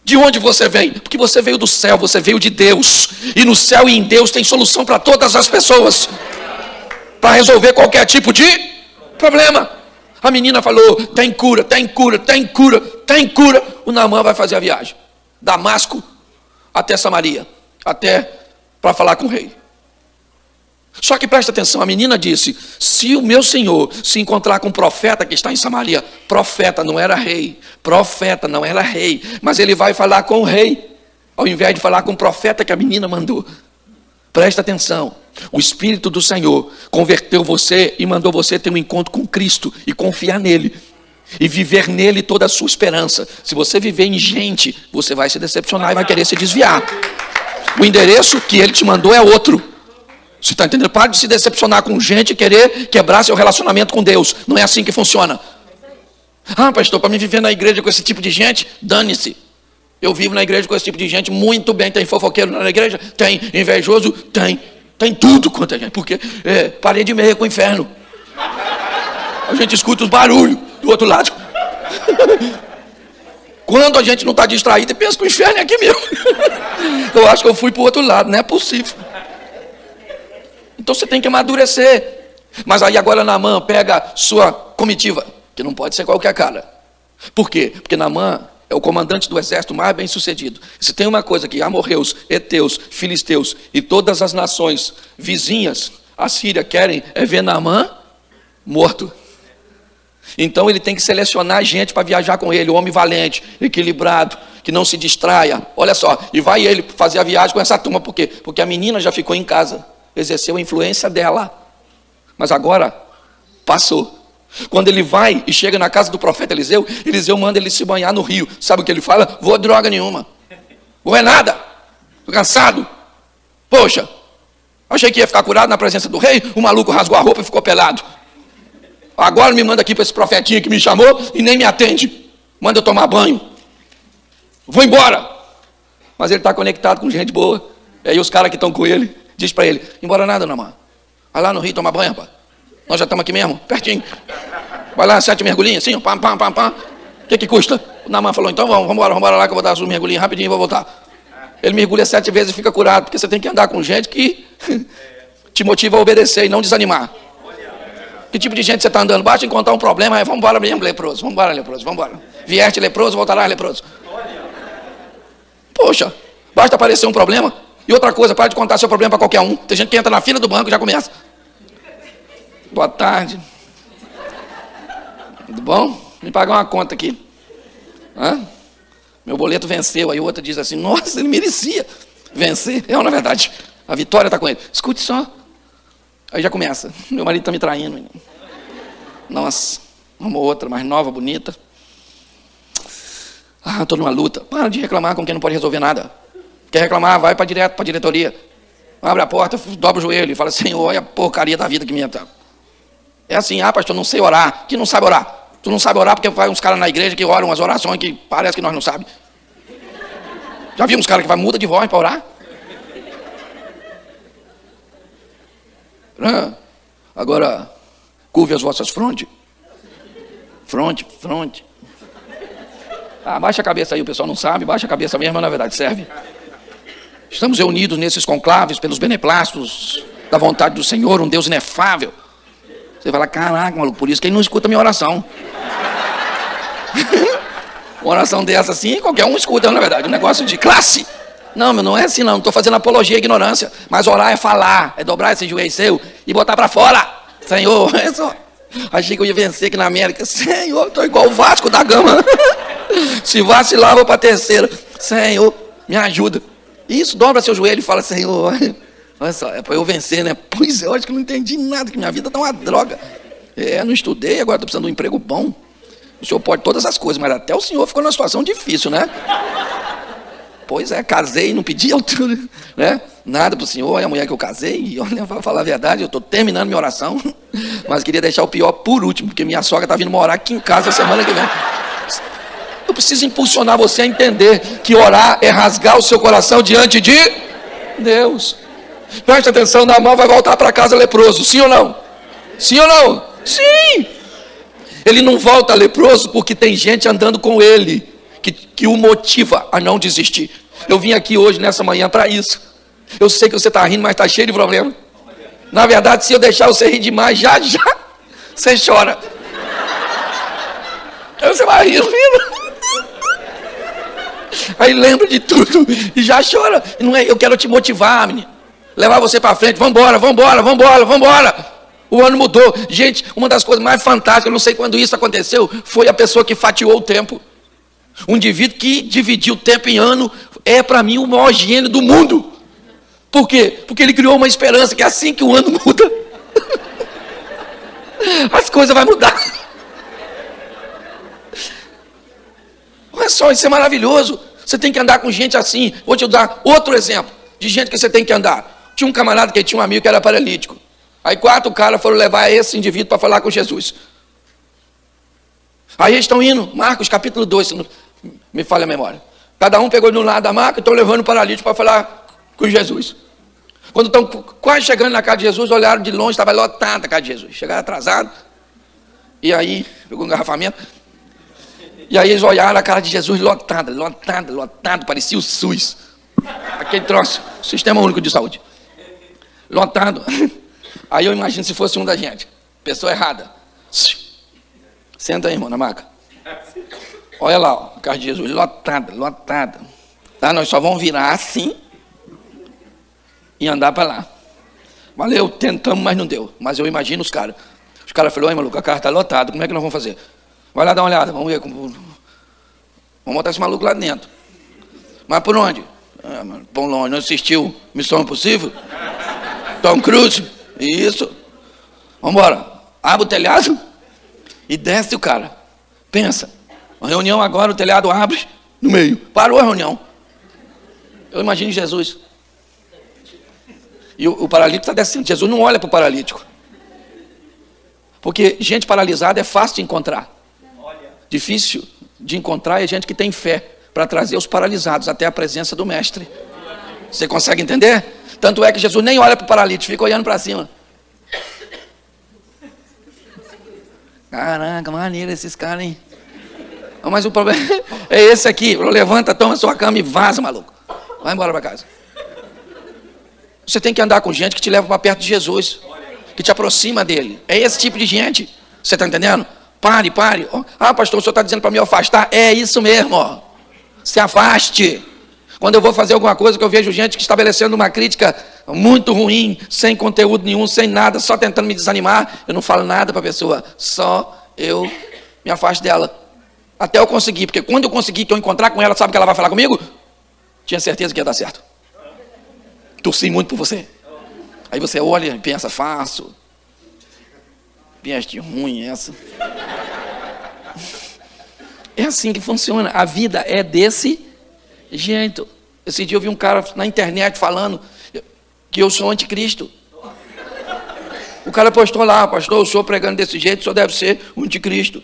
De onde você vem? Porque você veio do céu, você veio de Deus, e no céu e em Deus tem solução para todas as pessoas, para resolver qualquer tipo de problema. A menina falou, tem cura. O Naamã vai fazer a viagem, Damasco até Samaria, até para falar com o rei. Só que presta atenção, a menina disse, se o meu senhor se encontrar com um profeta que está em Samaria, profeta não era rei, mas ele vai falar com o rei, ao invés de falar com o profeta que a menina mandou. Presta atenção, o Espírito do Senhor converteu você e mandou você ter um encontro com Cristo e confiar nele. E viver nele toda a sua esperança. Se você viver em gente, você vai se decepcionar e vai querer se desviar. O endereço que ele te mandou é outro. Você está entendendo? Pare de se decepcionar com gente e querer quebrar seu relacionamento com Deus. Não é assim que funciona. Ah, pastor, para mim viver na igreja com esse tipo de gente, dane-se. Eu vivo na igreja com esse tipo de gente muito bem. Tem fofoqueiro na igreja? Tem. Invejoso? Tem. Tem tudo quanto é gente. Porque parede e meia com o inferno. A gente escuta os barulhos do outro lado. Quando a gente não está distraído, pensa que o inferno é aqui mesmo. Eu acho que eu fui para o outro lado, não é possível. Então você tem que amadurecer. Mas aí agora Naamã pega sua comitiva, que não pode ser qualquer cara. Por quê? Porque Naamã é o comandante do exército mais bem sucedido. Se tem uma coisa que amorreus, heteus, filisteus e todas as nações vizinhas, a Síria querem, é ver Naamã morto. Então ele tem que selecionar gente para viajar com ele, homem valente, equilibrado, que não se distraia. Olha só, e vai ele fazer a viagem com essa turma, por quê? Porque a menina já ficou em casa, exerceu a influência dela, mas agora passou. Quando ele vai e chega na casa do profeta Eliseu, Eliseu manda ele se banhar no rio. Sabe o que ele fala? Vou droga nenhuma, vou é nada, estou cansado. Poxa, achei que ia ficar curado na presença do rei, o maluco rasgou a roupa e ficou pelado. Agora me manda aqui para esse profetinho que me chamou e nem me atende. Manda eu tomar banho. Vou embora. Mas ele está conectado com gente boa. E aí os caras que estão com ele, diz para ele, embora nada, Naamã. Vai lá no rio tomar banho, rapaz. Nós já estamos aqui mesmo, pertinho. Vai lá, 7 mergulhinhos, assim, pam. O que custa? O Naamã falou, então vamos embora lá que eu vou dar os mergulhinhos rapidinho e vou voltar. Ele mergulha 7 vezes e fica curado, porque você tem que andar com gente que te motiva a obedecer e não desanimar. Que tipo de gente você está andando? Basta encontrar um problema, aí vamos embora mesmo, leproso. Vamos embora. Vieste leproso, voltarás leproso. Poxa, basta aparecer um problema. E outra coisa, para de contar seu problema para qualquer um. Tem gente que entra na fila do banco e já começa. Boa tarde. Tudo bom? Me pagar uma conta aqui. Meu boleto venceu. Aí o outro diz assim, nossa, ele merecia vencer. Na verdade, a vitória está com ele. Escute só. Aí já começa, meu marido está me traindo. Nossa, arrumou outra mais nova, bonita. Estou numa luta. Para de reclamar com quem não pode resolver nada. Quer reclamar, vai direto para a diretoria. Abre a porta, dobra o joelho e fala, Senhor, olha a porcaria da vida que me entra. É assim, pastor, não sei orar. Que não sabe orar? Tu não sabe orar porque vai uns caras na igreja que oram umas orações que parece que nós não sabemos. Já viu uns caras que muda de voz para orar? Agora, curve as vossas frontes. Fronte. Baixa a cabeça aí, o pessoal não sabe, baixa a cabeça mesmo, mas na verdade serve. Estamos reunidos nesses conclaves pelos beneplácitos da vontade do Senhor, um Deus inefável. Você fala, caraca, maluco, por isso que ele não escuta a minha oração. Uma oração dessa assim, qualquer um escuta, na verdade, um negócio de classe. Não, meu, não é assim não, não estou fazendo apologia à ignorância, mas orar é falar, é dobrar esse joelho seu e botar para fora. Senhor, é só... Achei que eu ia vencer aqui na América. Senhor, estou igual o Vasco da Gama. Se vacilar, vou para a terceira. Senhor, me ajuda. Isso, dobra seu joelho e fala, Senhor, olha só, é para eu vencer, né? Pois é, eu acho que não entendi nada, que minha vida está uma droga. Não estudei, agora estou precisando de um emprego bom. O senhor pode todas as coisas, mas até o senhor ficou numa situação difícil, né? Pois é, casei, não pedi altura, né? Nada para o senhor, é a mulher que eu casei, e olha, para falar a verdade, eu estou terminando minha oração, mas queria deixar o pior por último, porque minha sogra está vindo morar aqui em casa a semana que vem. Eu preciso impulsionar você a entender que orar é rasgar o seu coração diante de Deus. Preste atenção, Naamã vai voltar para casa leproso, sim ou não? Sim ou não? Sim! Ele não volta leproso porque tem gente andando com ele, que o motiva a não desistir. Eu vim aqui hoje, nessa manhã, para isso. Eu sei que você está rindo, mas está cheio de problema. Na verdade, se eu deixar você rir demais, já, você chora. Aí você vai rindo. Aí lembra de tudo e já chora. Não é, eu quero te motivar, menino. Levar você para frente. Vambora. O ano mudou. Gente, uma das coisas mais fantásticas, eu não sei quando isso aconteceu, foi a pessoa que fatiou o tempo. Um indivíduo que dividiu o tempo em ano é, para mim, o maior gênio do mundo. Por quê? Porque ele criou uma esperança que assim que o ano muda, as coisas vão mudar. Olha só, isso é maravilhoso. Você tem que andar com gente assim. Vou te dar outro exemplo de gente que você tem que andar. Tinha um camarada que tinha um amigo que era paralítico. Aí 4 caras foram levar esse indivíduo para falar com Jesus. Aí eles estão indo, Marcos capítulo 2, se não me falha a memória. Cada um pegou de um lado da maca e estão levando o paralítico para falar com Jesus. Quando estão quase chegando na casa de Jesus, olharam de longe, estava lotada a casa de Jesus. Chegaram atrasados. E aí, pegou um engarrafamento. E aí eles olharam a cara de Jesus lotada, parecia o SUS. Aquele troço, Sistema Único de Saúde. Lotado. Aí eu imagino se fosse um da gente. Pessoa errada. Senta aí, irmão, na maca. Olha lá, ó, a casa de Jesus, lotada. Tá, nós só vamos virar assim e andar para lá. Valeu, tentamos, mas não deu. Mas eu imagino os caras. Os caras falaram, maluco, a casa está lotada, como é que nós vamos fazer? Vai lá dar uma olhada, vamos ver. Vamos botar esse maluco lá dentro. Mas por onde? Pão longe, não assistiu Missão Impossível? Tom Cruise? Isso. Vamos embora. Abre o telhado e desce o cara. Pensa. Uma reunião agora, o telhado abre no meio. Parou a reunião. Eu imagino Jesus. E o paralítico está descendo. Jesus não olha para o paralítico. Porque gente paralisada é fácil de encontrar. Difícil de encontrar é gente que tem fé para trazer os paralisados até a presença do mestre. Você consegue entender? Tanto é que Jesus nem olha para o paralítico, fica olhando para cima. Caraca, maneiro esses caras, hein? Mas o problema é esse aqui. Levanta, toma sua cama e vaza, maluco. Vai embora para casa. Você tem que andar com gente que te leva para perto de Jesus, que te aproxima dele. É esse tipo de gente. Você está entendendo? Pare. Pastor, o senhor está dizendo para me afastar? É isso mesmo. Ó. Se afaste. Quando eu vou fazer alguma coisa que eu vejo gente que estabelecendo uma crítica muito ruim, sem conteúdo nenhum, sem nada, só tentando me desanimar, eu não falo nada para a pessoa, só eu me afasto dela. Até eu conseguir, porque quando eu conseguir que eu encontrar com ela, sabe que ela vai falar comigo? Tinha certeza que ia dar certo. Torci muito por você. Aí você olha e pensa, faço. Peste ruim essa. É assim que funciona. A vida é desse jeito. Esse dia eu vi um cara na internet falando que eu sou anticristo. O cara postou lá, pastor, o senhor pregando desse jeito, o senhor deve ser o anticristo.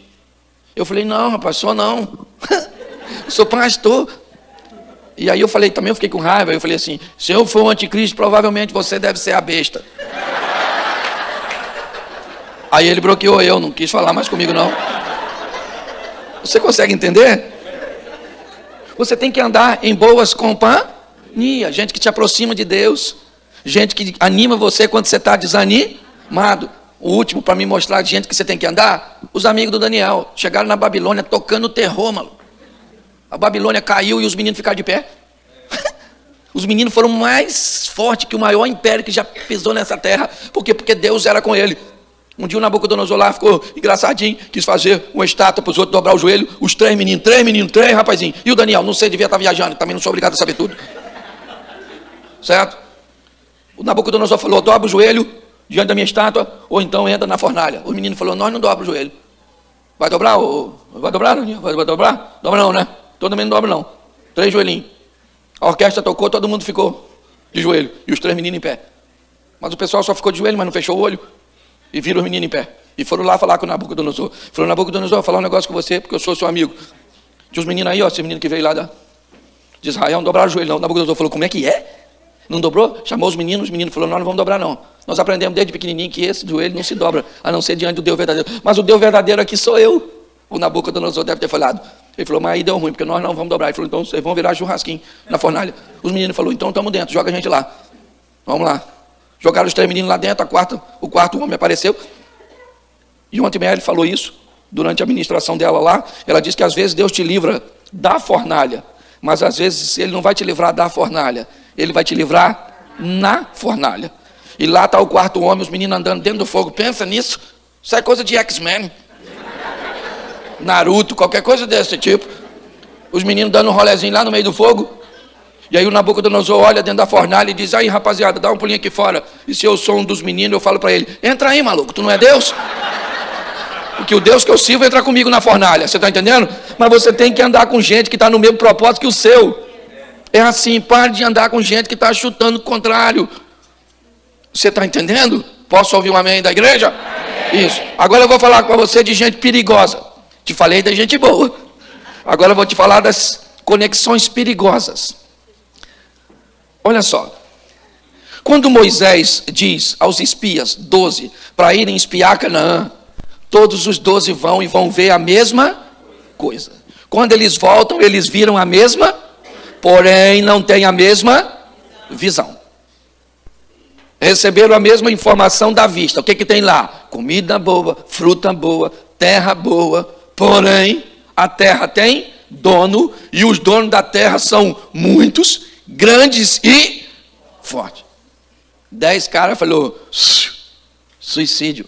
Eu falei, não, rapaz, sou não. Sou pastor. E aí eu fiquei com raiva. Eu falei assim, se eu for o anticristo, provavelmente você deve ser a besta. Aí ele bloqueou eu, não quis falar mais comigo não. Você consegue entender? Você tem que andar em boas companhias, gente que te aproxima de Deus, gente que anima você quando você está desanimado. O último para me mostrar de gente que você tem que andar, os amigos do Daniel, chegaram na Babilônia tocando terror, maluco. A Babilônia caiu e os meninos ficaram de pé. Os meninos foram mais fortes que o maior império que já pisou nessa terra. Por quê? Porque Deus era com ele. Um dia o Nabucodonosor lá ficou engraçadinho, quis fazer uma estátua para os outros dobrar o joelho. Os três meninos, três rapazinhos. E o Daniel, não sei, devia estar viajando, também não sou obrigado a saber tudo. Certo? O Nabucodonosor falou, dobra o joelho diante da minha estátua, ou então entra na fornalha. O menino falou, nós não dobra o joelho. Vai dobrar? Vai dobrar, Daniel? Vai dobrar? Dobra não, né? Todo mundo não dobra não. 3 joelhinhos. A orquestra tocou, todo mundo ficou de joelho. E os 3 meninos em pé. Mas o pessoal só ficou de joelho, mas não fechou o olho. E viram os meninos em pé. E foram lá falar com o Nabucodonosor. Falou, Nabucodonosor, vou falar um negócio com você, porque eu sou seu amigo. Tinha os meninos aí, ó, esse menino que veio lá de Israel, não dobraram o joelho não. O Nabucodonosor falou, como é que é? Não dobrou? Chamou os meninos falaram, nós não vamos dobrar não. Nós aprendemos desde pequenininho que esse joelho não se dobra, a não ser diante do Deus verdadeiro. Mas o Deus verdadeiro aqui sou eu. O Nabucodonosor deve ter falado. Ele falou, mas aí deu ruim, porque nós não vamos dobrar. Ele falou, então vocês vão virar churrasquinho na fornalha. Os meninos falaram, então estamos dentro, joga a gente lá. Vamos lá. Jogaram os 3 meninos lá dentro, o quarto homem apareceu. E ontem Mary falou isso, durante a ministração dela lá. Ela disse que às vezes Deus te livra da fornalha, mas às vezes Ele não vai te livrar da fornalha, Ele vai te livrar na fornalha. E lá está o quarto homem, os meninos andando dentro do fogo. Pensa nisso, isso é coisa de X-Men. Naruto, qualquer coisa desse tipo. Os meninos dando um rolezinho lá no meio do fogo. E aí o Nabucodonosor olha dentro da fornalha e diz, aí rapaziada, dá um pulinho aqui fora. E se eu sou um dos meninos, eu falo para ele, entra aí maluco, tu não é Deus? Porque o Deus que eu sirvo entra comigo na fornalha, você está entendendo? Mas você tem que andar com gente que está no mesmo propósito que o seu. É assim, pare de andar com gente que está chutando o contrário. Você está entendendo? Posso ouvir um amém da igreja? Amém. Isso. Agora eu vou falar com você de gente perigosa. Te falei da gente boa. Agora eu vou te falar das conexões perigosas. Olha só. Quando Moisés diz aos espias, 12, para irem espiar Canaã, todos os 12 vão e vão ver a mesma coisa. Quando eles voltam, eles viram a mesma, porém não têm a mesma visão. Receberam a mesma informação da vista. O que tem lá? Comida boa, fruta boa, terra boa, porém a terra tem dono e os donos da terra são muitos, grandes e fortes. 10 caras falou, suicídio.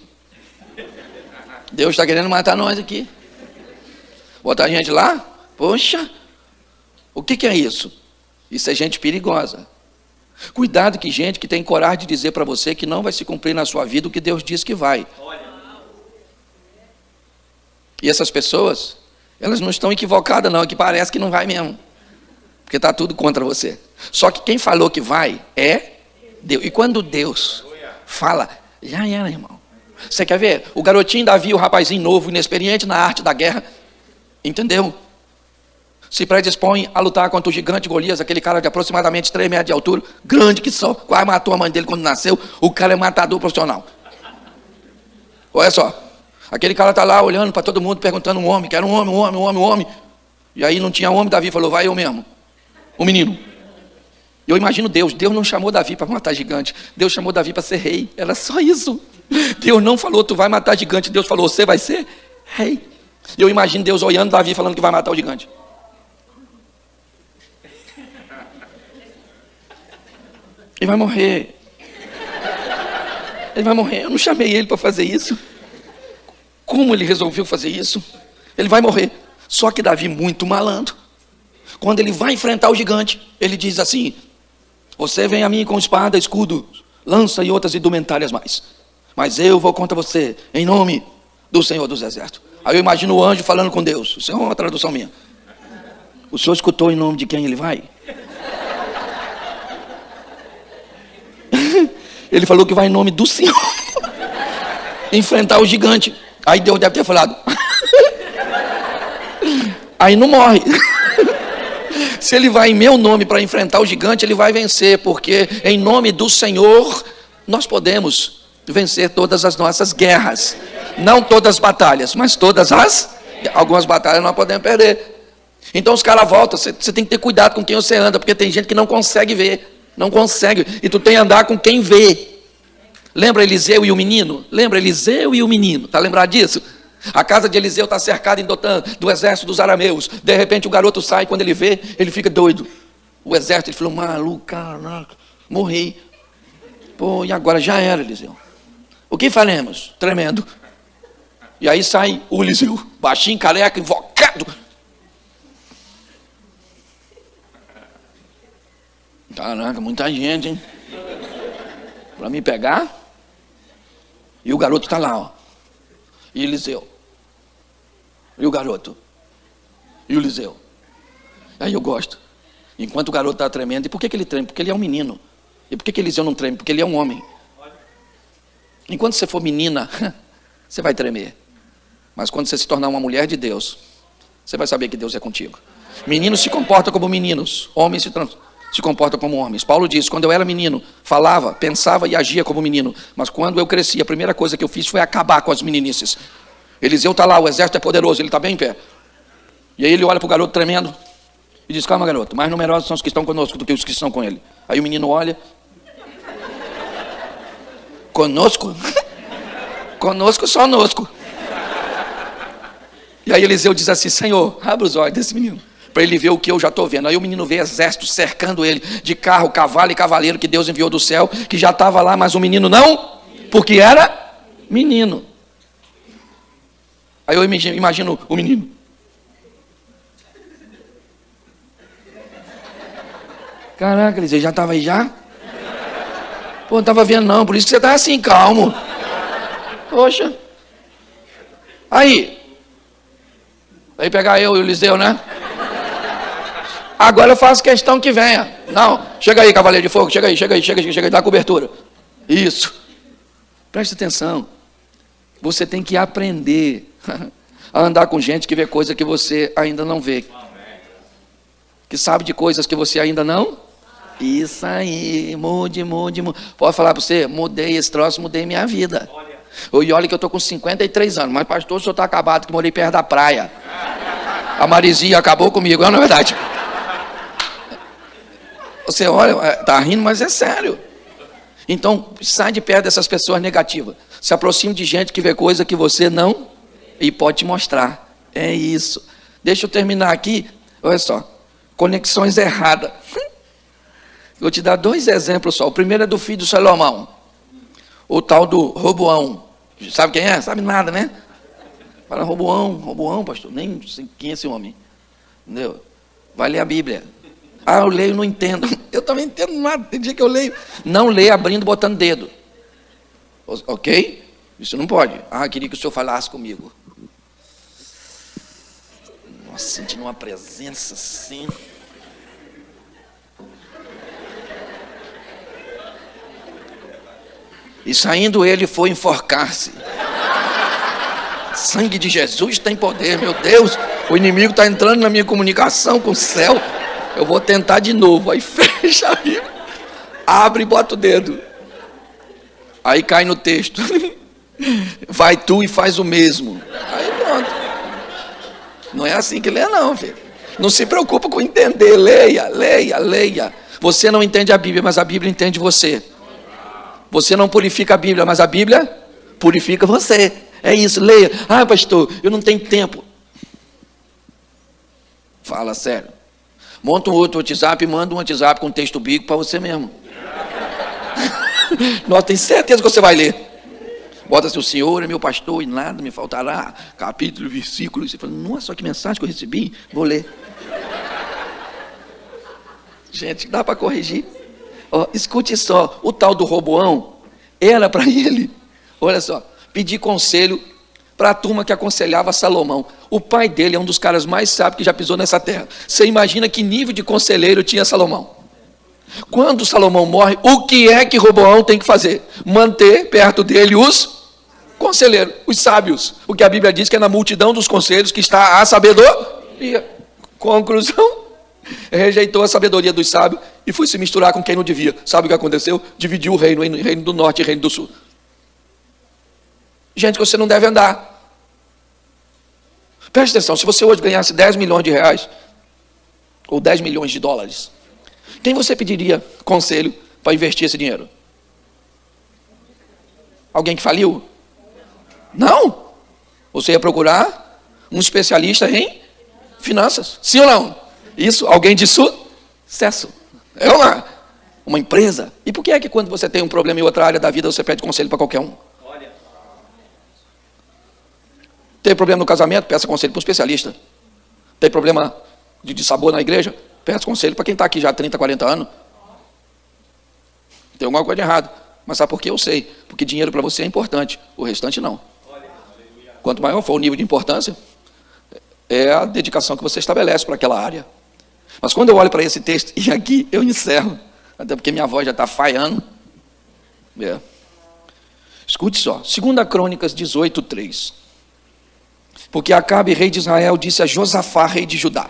Deus está querendo matar nós aqui. Botar a gente lá? Poxa, o que é isso? Isso é gente perigosa. Cuidado que gente que tem coragem de dizer para você que não vai se cumprir na sua vida o que Deus diz que vai. E essas pessoas, elas não estão equivocadas não, é que parece que não vai mesmo. Porque está tudo contra você. Só que quem falou que vai é Deus. E quando Deus fala, já era, irmão. Você quer ver? O garotinho Davi, o rapazinho novo, inexperiente na arte da guerra, entendeu? Se predispõe a lutar contra o gigante Golias, aquele cara de aproximadamente 3 metros de altura, grande que só, quase matou a mãe dele quando nasceu. O cara é matador profissional. Olha só, aquele cara está lá olhando para todo mundo, perguntando um homem, quero um homem. E aí não tinha homem, Davi falou, vai eu mesmo, o menino. Eu imagino Deus não chamou Davi para matar gigante, Deus chamou Davi para ser rei, era só isso. Deus não falou, tu vai matar gigante, Deus falou, você vai ser rei. Eu imagino Deus olhando Davi falando que vai matar o gigante. Ele vai morrer. Ele vai morrer. Eu não chamei ele para fazer isso. Como ele resolveu fazer isso? Ele vai morrer. Só que Davi, muito malandro, quando ele vai enfrentar o gigante, ele diz assim, você vem a mim com espada, escudo, lança e outras indumentárias mais. Mas eu vou contra você, em nome do Senhor dos Exércitos. Aí eu imagino o anjo falando com Deus. Isso é uma tradução minha. O Senhor escutou em nome de quem ele vai? Ele falou que vai em nome do Senhor enfrentar o gigante. Aí Deus deve ter falado aí não morre. Se ele vai em meu nome para enfrentar o gigante, ele vai vencer, porque em nome do Senhor nós podemos vencer todas as nossas guerras. Não todas as batalhas, mas todas algumas batalhas nós podemos perder. Então os caras voltam, você tem que ter cuidado com quem você anda, porque tem gente que não consegue ver, não consegue, e tu tem que andar com quem vê. Lembra Eliseu e o menino? Lembra Eliseu e o menino? Está lembrado disso? A casa de Eliseu está cercada em Dotã, do exército dos arameus. De repente o garoto sai, quando ele vê, ele fica doido. O exército, ele falou, maluco, caraca, morri. Pô, e agora já era, Eliseu. O que faremos? Tremendo. E aí sai o Eliseu, baixinho, careca, invocado. Caraca, muita gente, hein? Para me pegar. E o garoto está lá, ó. E Eliseu. E o garoto. E o Eliseu. Aí eu gosto. Enquanto o garoto está tremendo. E por que ele treme? Porque ele é um menino. E por que Eliseu não treme? Porque ele é um homem. Enquanto você for menina, você vai tremer. Mas quando você se tornar uma mulher de Deus, você vai saber que Deus é contigo. Meninos se comportam como meninos. Homens se comportam como homens. Paulo diz, quando eu era menino, falava, pensava e agia como menino. Mas quando eu cresci, a primeira coisa que eu fiz foi acabar com as meninices. Eliseu está lá, o exército é poderoso, ele está bem em pé. E aí ele olha para o garoto tremendo e diz, calma garoto, mais numerosos são os que estão conosco do que os que estão com ele. Aí o menino olha. Conosco? Conosco, só nosco. E aí Eliseu diz assim, Senhor, abre os olhos desse menino, para ele ver o que eu já estou vendo. Aí o menino vê exército cercando ele, de carro, cavalo e cavaleiro que Deus enviou do céu, que já estava lá, mas o menino não, porque era menino. Aí eu imagino o menino. Caraca, Eliseu, já estava aí já? Pô, não estava vendo não, por isso que você está assim, calmo. Poxa. Aí pegar eu e o Eliseu, né? Agora eu faço questão que venha. Não, chega aí, cavaleiro de fogo, chega aí, dá cobertura. Isso. Preste atenção. Você tem que aprender a andar com gente que vê coisa que você ainda não vê. Que sabe de coisas que você ainda não. Isso aí, mude. Pode falar para você, mudei esse troço, mudei minha vida. E olha que eu estou com 53 anos, mas pastor, o senhor está acabado, que morei perto da praia. A Marizinha acabou comigo, não é verdade? Você olha, está rindo, mas é sério. Então, sai de perto dessas pessoas negativas. Se aproxime de gente que vê coisa que você não e pode te mostrar. É isso. Deixa eu terminar aqui. Olha só. Conexões erradas. Vou te dar 2 exemplos só. O primeiro é do filho de Salomão. O tal do Roboão. Sabe quem é? Sabe nada, né? Fala Roboão, pastor. Nem sei quem é esse homem. Entendeu? Vai ler a Bíblia. Ah, eu leio e não entendo. Eu também não entendo nada. Tem dia que eu leio. Não lê abrindo, botando dedo. Ok? Isso não pode. Ah, queria que o senhor falasse comigo. Nossa, sentindo uma presença assim. E saindo ele foi enforcar-se. Sangue de Jesus tem poder, meu Deus. O inimigo está entrando na minha comunicação com o céu. Eu vou tentar de novo. Aí fecha a Bíblia, abre e bota o dedo. Aí cai no texto. Vai tu e faz o mesmo. Aí pronto. Não é assim que lê não, filho. Não se preocupa com entender. Leia. Você não entende a Bíblia, mas a Bíblia entende você. Você não purifica a Bíblia, mas a Bíblia purifica você. É isso, leia. Ah, pastor, eu não tenho tempo. Fala sério. Monta um outro WhatsApp e manda um WhatsApp com texto bíblico para você mesmo. Nós tenho certeza que você vai ler. Bota assim, o Senhor é meu pastor e nada me faltará. Capítulo, versículo. E você fala, nossa, que mensagem que eu recebi. Vou ler. Gente, dá para corrigir. Oh, escute só, o tal do Roboão era para ele, olha só, pedir conselho para a turma que aconselhava Salomão. O pai dele é um dos caras mais sábios que já pisou nessa terra. Você imagina que nível de conselheiro tinha Salomão? Quando Salomão morre, o que é que Roboão tem que fazer? Manter perto dele os conselheiros, os sábios. O que a Bíblia diz que é na multidão dos conselhos que está a sabedoria. Conclusão, rejeitou a sabedoria dos sábios e foi se misturar com quem não devia. Sabe o que aconteceu? Dividiu o reino, reino do norte e reino do sul. Gente que você não deve andar. Preste atenção, se você hoje ganhasse 10 milhões de reais, ou 10 milhões de dólares. Quem você pediria conselho para investir esse dinheiro? Alguém que faliu? Não. Você ia procurar um especialista em finanças. Sim ou não? Isso, alguém de sucesso. É uma empresa. E por que é que quando você tem um problema em outra área da vida, você pede conselho para qualquer um? Tem problema no casamento? Peça conselho para um especialista. Tem problema de sabor na igreja? Peça conselho para quem está aqui já há 30, 40 anos. Tem alguma coisa de errado. Mas sabe por que eu sei? Porque dinheiro para você é importante, o restante não. Quanto maior for o nível de importância, é a dedicação que você estabelece para aquela área. Mas quando eu olho para esse texto, e aqui eu encerro, até porque minha voz já está falhando. Escute só, 2 Crônicas 18:3. Porque Acabe, rei de Israel, disse a Josafá, rei de Judá: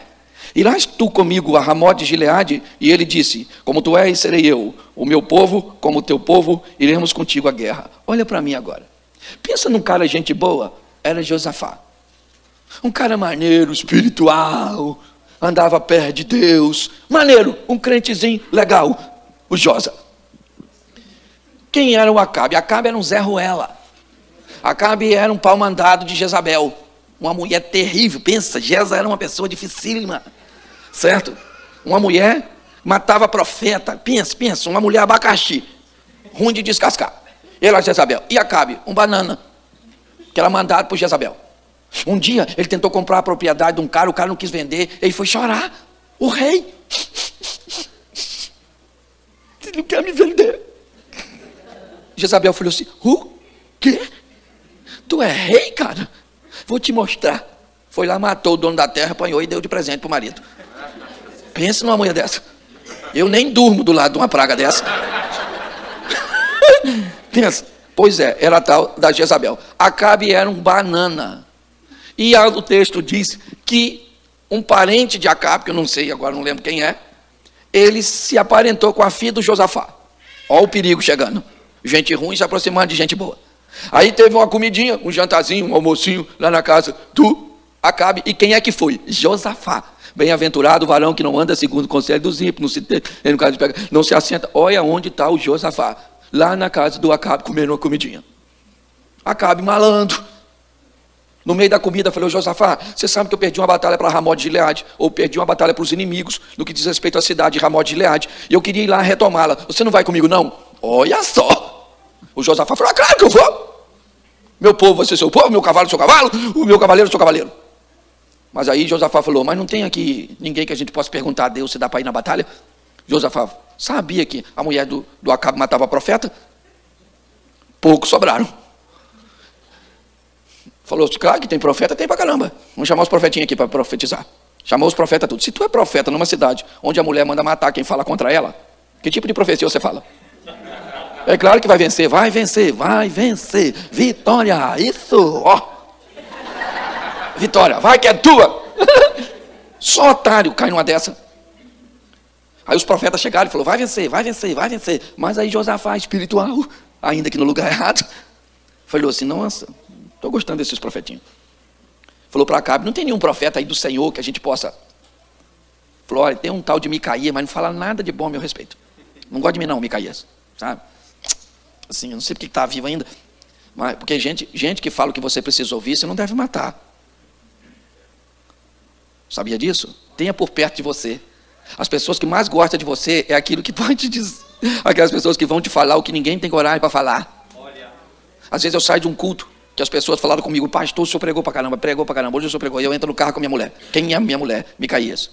irás tu comigo a Ramote de Gileade? E ele disse: como tu és, serei eu. O meu povo, como o teu povo, iremos contigo à guerra. Olha para mim agora. Pensa num cara gente boa. Era Josafá. Um cara maneiro, espiritual, andava perto de Deus. Maneiro, um crentezinho legal. O Josa. Quem era o Acabe? Acabe era um Zé Ruela. Acabe era um pau mandado de Jezabel. Uma mulher terrível. Pensa, Jeza era uma pessoa dificílima. Certo? Uma mulher matava profeta. Pensa, uma mulher abacaxi. Ruim de descascar. Ele era Jezabel. E Acabe, um banana. Que era mandado por Jezabel. Um dia, ele tentou comprar a propriedade de um cara, o cara não quis vender, ele foi chorar. O rei. Você não quer me vender? Jezabel falou assim: o quê? Tu é rei, cara? Vou te mostrar. Foi lá, matou o dono da terra, apanhou e deu de presente pro marido. Pensa numa mulher dessa. Eu nem durmo do lado de uma praga dessa. Pensa. Pois é, era a tal da Jezabel. Acabe era um banana. E o texto diz que um parente de Acabe, que eu não sei, agora não lembro quem é, ele se aparentou com a filha do Josafá. Olha o perigo chegando. Gente ruim se aproximando de gente boa. Aí teve uma comidinha, um jantarzinho, um almocinho lá na casa do Acabe. E quem é que foi? Josafá. Bem-aventurado o varão que não anda segundo o conselho dos ímpios, não se assenta. Olha onde está o Josafá. Lá na casa do Acabe, comendo uma comidinha. Acabe malandro. No meio da comida, falei: Josafá, você sabe que eu perdi uma batalha para Ramote de Gileade, ou perdi uma batalha para os inimigos, no que diz respeito à cidade de Ramote de Gileade, e eu queria ir lá retomá-la. Você não vai comigo, não? Olha só. O Josafá falou: claro que eu vou. Meu povo vai ser seu povo, meu cavalo seu cavalo, o meu cavaleiro seu cavaleiro. Mas aí Josafá falou: mas não tem aqui ninguém que a gente possa perguntar a Deus se dá para ir na batalha? Josafá sabia que a mulher do Acabe matava profeta? Poucos sobraram. Falou: claro que tem profeta, tem pra caramba. Vamos chamar os profetinhos aqui para profetizar. Chamou os profetas tudo. Se tu é profeta numa cidade onde a mulher manda matar quem fala contra ela, que tipo de profecia você fala? É claro que vai vencer, vai vencer, vai vencer. Vitória, isso, ó. Vitória, vai que é tua. Só otário cai numa dessa. Aí os profetas chegaram e falaram: vai vencer, vai vencer, vai vencer. Mas aí Josafá, espiritual, ainda que no lugar errado, falou assim: nossa, estou gostando desses profetinhos. Falou para Acabe: não tem nenhum profeta aí do Senhor que a gente possa... Falou: olha, tem um tal de Micaías, mas não fala nada de bom a meu respeito. Não gosta de mim não, Micaías, sabe? Assim, eu não sei porque está vivo ainda. Mas, porque gente que fala o que você precisa ouvir, você não deve matar. Sabia disso? Tenha por perto de você. As pessoas que mais gostam de você é aquilo que pode dizer. Aquelas pessoas que vão te falar o que ninguém tem coragem para falar. Às vezes eu saio de um culto que as pessoas falaram comigo: pastor, o senhor pregou para caramba, hoje o senhor pregou. E eu entro no carro com a minha mulher. Quem é a minha mulher? Micaías.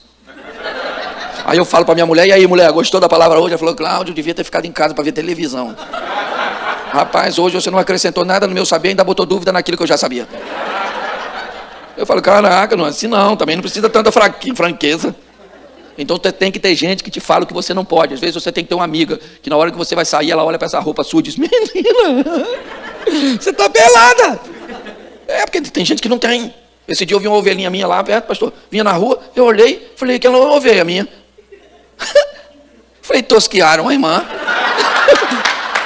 Aí eu falo para minha mulher: e aí, mulher, gostou da palavra hoje? Ela falou: Cláudio, devia ter ficado em casa para ver televisão. Rapaz, hoje você não acrescentou nada no meu saber, ainda botou dúvida naquilo que eu já sabia. Eu falo: caraca, não é assim não, também não precisa tanta franqueza. Então tem que ter gente que te fala o que você não pode. Às vezes você tem que ter uma amiga que na hora que você vai sair, ela olha para essa roupa sua e diz: menina, você está pelada. É, porque tem gente que não tem. Esse dia eu vi uma ovelhinha minha lá perto, pastor. Vinha na rua, eu olhei, falei: que ela é uma ovelha minha. Falei: tosquearam a irmã.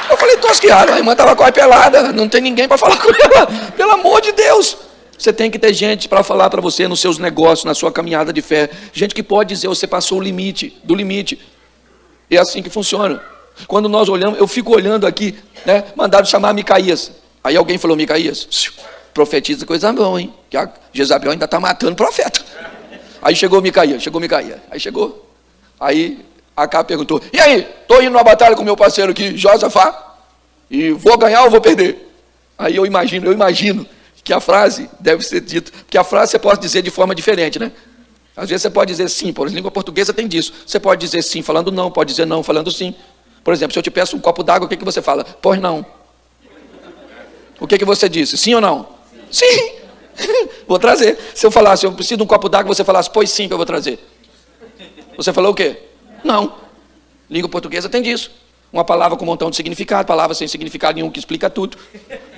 Eu falei: tosquearam, a irmã estava quase pelada. Não tem ninguém para falar com ela. Pelo amor de Deus. Você tem que ter gente para falar para você nos seus negócios, na sua caminhada de fé. Gente que pode dizer, você passou o limite, do limite. E é assim que funciona. Quando nós olhamos, eu fico olhando aqui, né? Mandaram chamar Micaías. Aí alguém falou, Micaías, profetiza coisa boa, hein? Que a Jezabel ainda está matando profeta. Aí chegou Micaías. Aí chegou. Aí Acabe perguntou, e aí, estou indo numa batalha com meu parceiro aqui, Josafá, e vou ganhar ou vou perder? Aí eu imagino que a frase deve ser dita, porque a frase você pode dizer de forma diferente, né? Às vezes você pode dizer sim, por exemplo, língua portuguesa tem disso. Você pode dizer sim falando não, pode dizer não falando sim. Por exemplo, se eu te peço um copo d'água, o que você fala? Pois não. O que você disse? Sim ou não? Sim. Vou trazer. Se eu falasse, eu preciso de um copo d'água, você falasse, pois sim que eu vou trazer. Você falou o quê? Não. Língua portuguesa tem disso. Uma palavra com um montão de significado, palavra sem significado nenhum que explica tudo.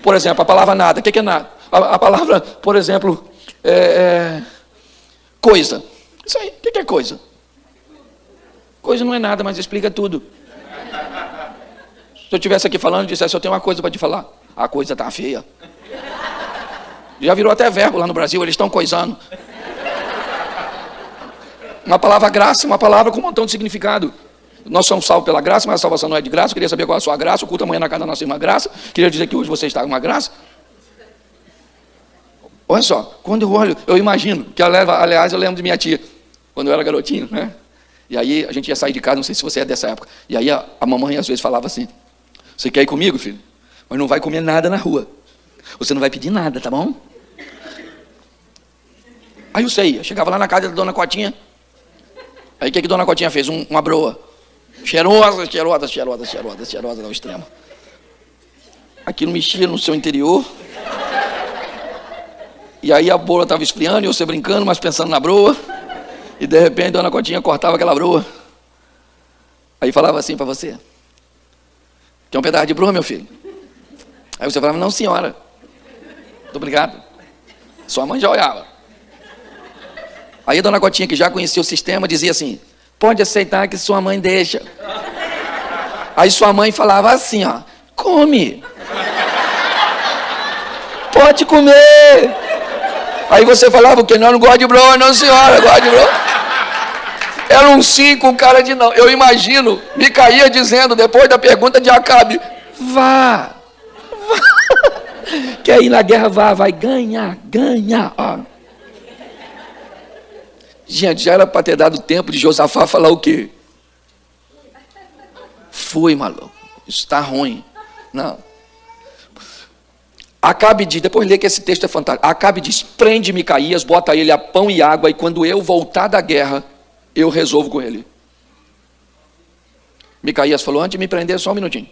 Por exemplo, a palavra nada. O que é nada? A palavra, por exemplo, coisa. Isso aí. O que é coisa? Coisa não é nada, mas explica tudo. Se eu estivesse aqui falando e dissesse, eu tenho uma coisa para te falar. A coisa está feia. Já virou até verbo lá no Brasil, eles estão coisando. Uma palavra graça, uma palavra com um montão de significado. Nós somos salvos pela graça, mas a salvação não é de graça. Eu queria saber qual é a sua graça. O culto amanhã na casa da nossa irmã graça. Queria dizer que hoje você está com uma graça. Olha só, quando eu olho, eu imagino, que aliás eu lembro de minha tia, quando eu era garotinho, né? E aí a gente ia sair de casa, não sei se você é dessa época. E aí a mamãe às vezes falava assim, você quer ir comigo, filho? Mas não vai comer nada na rua. Você não vai pedir nada, tá bom? Aí eu saía, chegava lá na casa da dona Cotinha. Aí o que dona Cotinha fez? Uma broa. Cheirosa ao extremo. Aquilo mexia no seu interior. E aí a broa estava esfriando, e você brincando, mas pensando na broa. E de repente dona Cotinha cortava aquela broa. Aí falava assim para você. Quer um pedaço de broa, meu filho? Aí você falava, não senhora. Muito obrigado. Sua mãe já olhava. Aí a dona Cotinha, que já conhecia o sistema, dizia assim, pode aceitar que sua mãe deixa. Aí sua mãe falava assim, ó, come. Pode comer. Aí você falava o quê? Não, eu não gosto de broa, não senhora, eu gosto de broa. Era um sim com cara de não. Eu imagino Micaías dizendo, depois da pergunta de Acabe, vá. Quer ir na guerra, vai ganhar. Ó. Gente, já era para ter dado tempo de Josafá falar o quê? Foi, maluco. Isso está ruim. Não. Acabe diz, depois lê que esse texto é fantástico. Acabe diz, prende Micaías, bota ele a pão e água, e quando eu voltar da guerra, eu resolvo com ele. Micaías falou, antes de me prender, só um minutinho.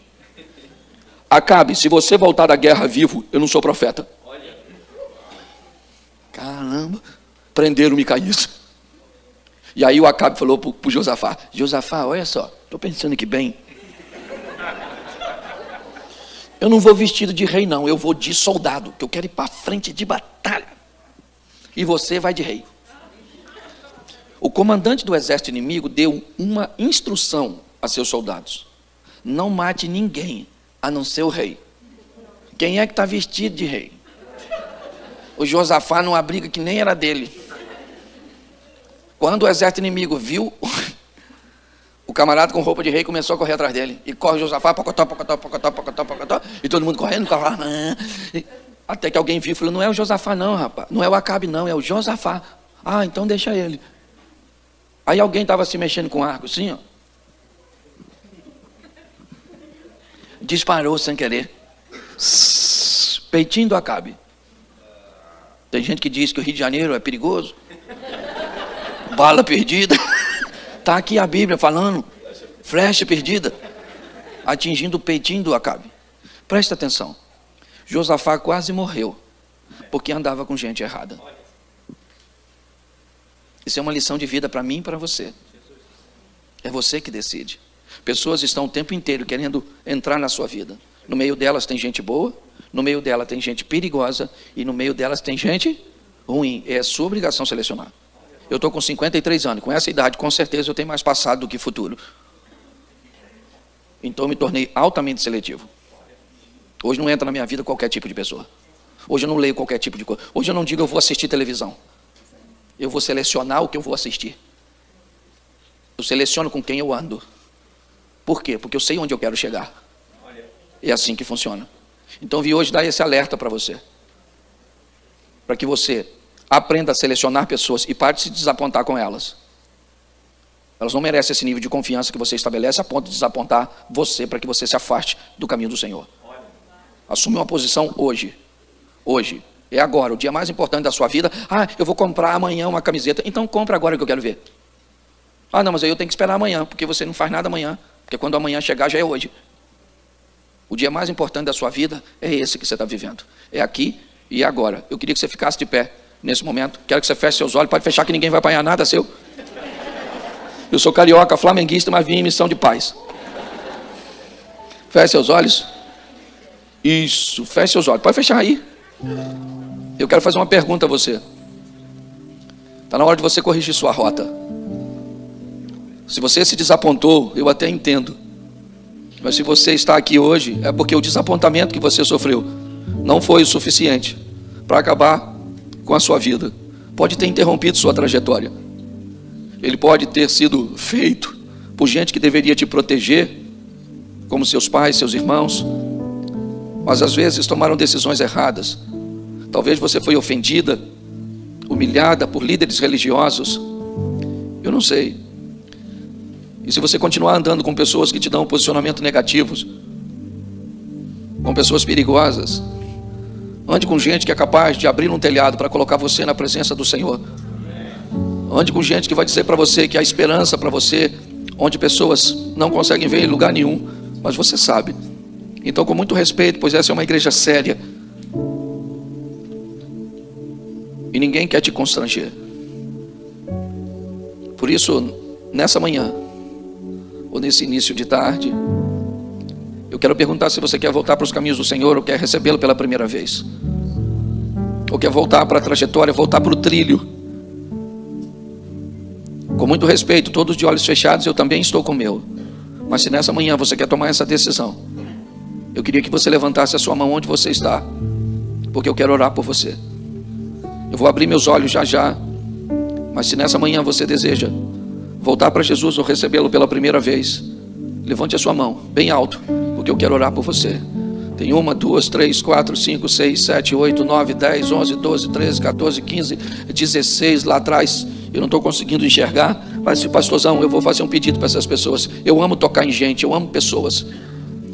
Acabe, se você voltar da guerra vivo, eu não sou profeta. Caramba, prenderam Micaías. E aí o Acabe falou para o Josafá, Josafá, olha só, estou pensando aqui bem. Eu não vou vestido de rei não, eu vou de soldado, que eu quero ir para frente de batalha. E você vai de rei. O comandante do exército inimigo deu uma instrução a seus soldados. Não mate ninguém, a não ser o rei. Quem é que está vestido de rei? O Josafá numa briga que nem era dele. Quando o exército inimigo viu, o camarada com roupa de rei começou a correr atrás dele. E corre o Josafá, pocotó, e todo mundo correndo, até que alguém viu e falou, não é o Josafá não, rapaz. Não é o Acabe não, é o Josafá. Ah, então deixa ele. Aí alguém estava se mexendo com arco, assim, ó. Disparou sem querer. Peitinho do Acabe. Tem gente que diz que o Rio de Janeiro é perigoso. Bala perdida. Está aqui a Bíblia falando. Flecha perdida. Atingindo o peitinho do Acabe. Presta atenção. Josafá quase morreu. Porque andava com gente errada. Isso é uma lição de vida para mim e para você. É você que decide. Pessoas estão o tempo inteiro querendo entrar na sua vida. No meio delas tem gente boa. No meio dela tem gente perigosa. E no meio delas tem gente ruim. É sua obrigação selecionar. Eu estou com 53 anos, com essa idade, com certeza eu tenho mais passado do que futuro. Então eu me tornei altamente seletivo. Hoje não entra na minha vida qualquer tipo de pessoa. Hoje eu não leio qualquer tipo de coisa. Hoje eu não digo eu vou assistir televisão. Eu vou selecionar o que eu vou assistir. Eu seleciono com quem eu ando. Por quê? Porque eu sei onde eu quero chegar. É assim que funciona. Então vim hoje dar esse alerta para você. Para que você aprenda a selecionar pessoas e pare de se desapontar com elas. Elas não merecem esse nível de confiança que você estabelece a ponto de desapontar você, para que você se afaste do caminho do Senhor. Assume uma posição hoje. Hoje. É agora, o dia mais importante da sua vida. Eu vou comprar amanhã uma camiseta. Então compra agora que eu quero ver. Não, mas aí eu tenho que esperar amanhã, porque você não faz nada amanhã. Porque quando amanhã chegar já é hoje. O dia mais importante da sua vida é esse que você está vivendo. É aqui e agora. Eu queria que você ficasse de pé nesse momento. Quero que você feche seus olhos. Pode fechar que ninguém vai apanhar nada seu. Eu sou carioca, flamenguista, mas vim em missão de paz. Feche seus olhos. Isso, feche seus olhos. Pode fechar aí. Eu quero fazer uma pergunta a você. Está na hora de você corrigir sua rota. Se você se desapontou, eu até entendo. Mas se você está aqui hoje, é porque o desapontamento que você sofreu não foi o suficiente para acabar com a sua vida. Pode ter interrompido sua trajetória. Ele pode ter sido feito por gente que deveria te proteger, como seus pais, seus irmãos, mas às vezes tomaram decisões erradas. Talvez você foi ofendida, humilhada por líderes religiosos. Eu não sei. E se você continuar andando com pessoas que te dão posicionamento negativos, com pessoas perigosas, ande com gente que é capaz de abrir um telhado para colocar você na presença do Senhor. Ande com gente que vai dizer para você que há esperança para você, onde pessoas não conseguem ver em lugar nenhum, mas você sabe. Então, com muito respeito, pois essa é uma igreja séria, e ninguém quer te constranger. Por isso, nessa manhã, ou nesse início de tarde, eu quero perguntar se você quer voltar para os caminhos do Senhor, ou quer recebê-lo pela primeira vez, ou quer voltar para a trajetória, voltar para o trilho. Com muito respeito, todos de olhos fechados, eu também estou com o meu. Mas se nessa manhã você quer tomar essa decisão, eu queria que você levantasse a sua mão onde você está, porque eu quero orar por você. Eu vou abrir meus olhos já já, mas se nessa manhã você deseja voltar para Jesus ou recebê-lo pela primeira vez, levante a sua mão bem alto, porque eu quero orar por você. Tem 1, 2, 3, 4, 5, 6, 7, 8, 9, 10, 11, 12, 13, 14, 15, 16 lá atrás. Eu não estou conseguindo enxergar, mas pastorzão, eu vou fazer um pedido para essas pessoas. Eu amo tocar em gente, eu amo pessoas.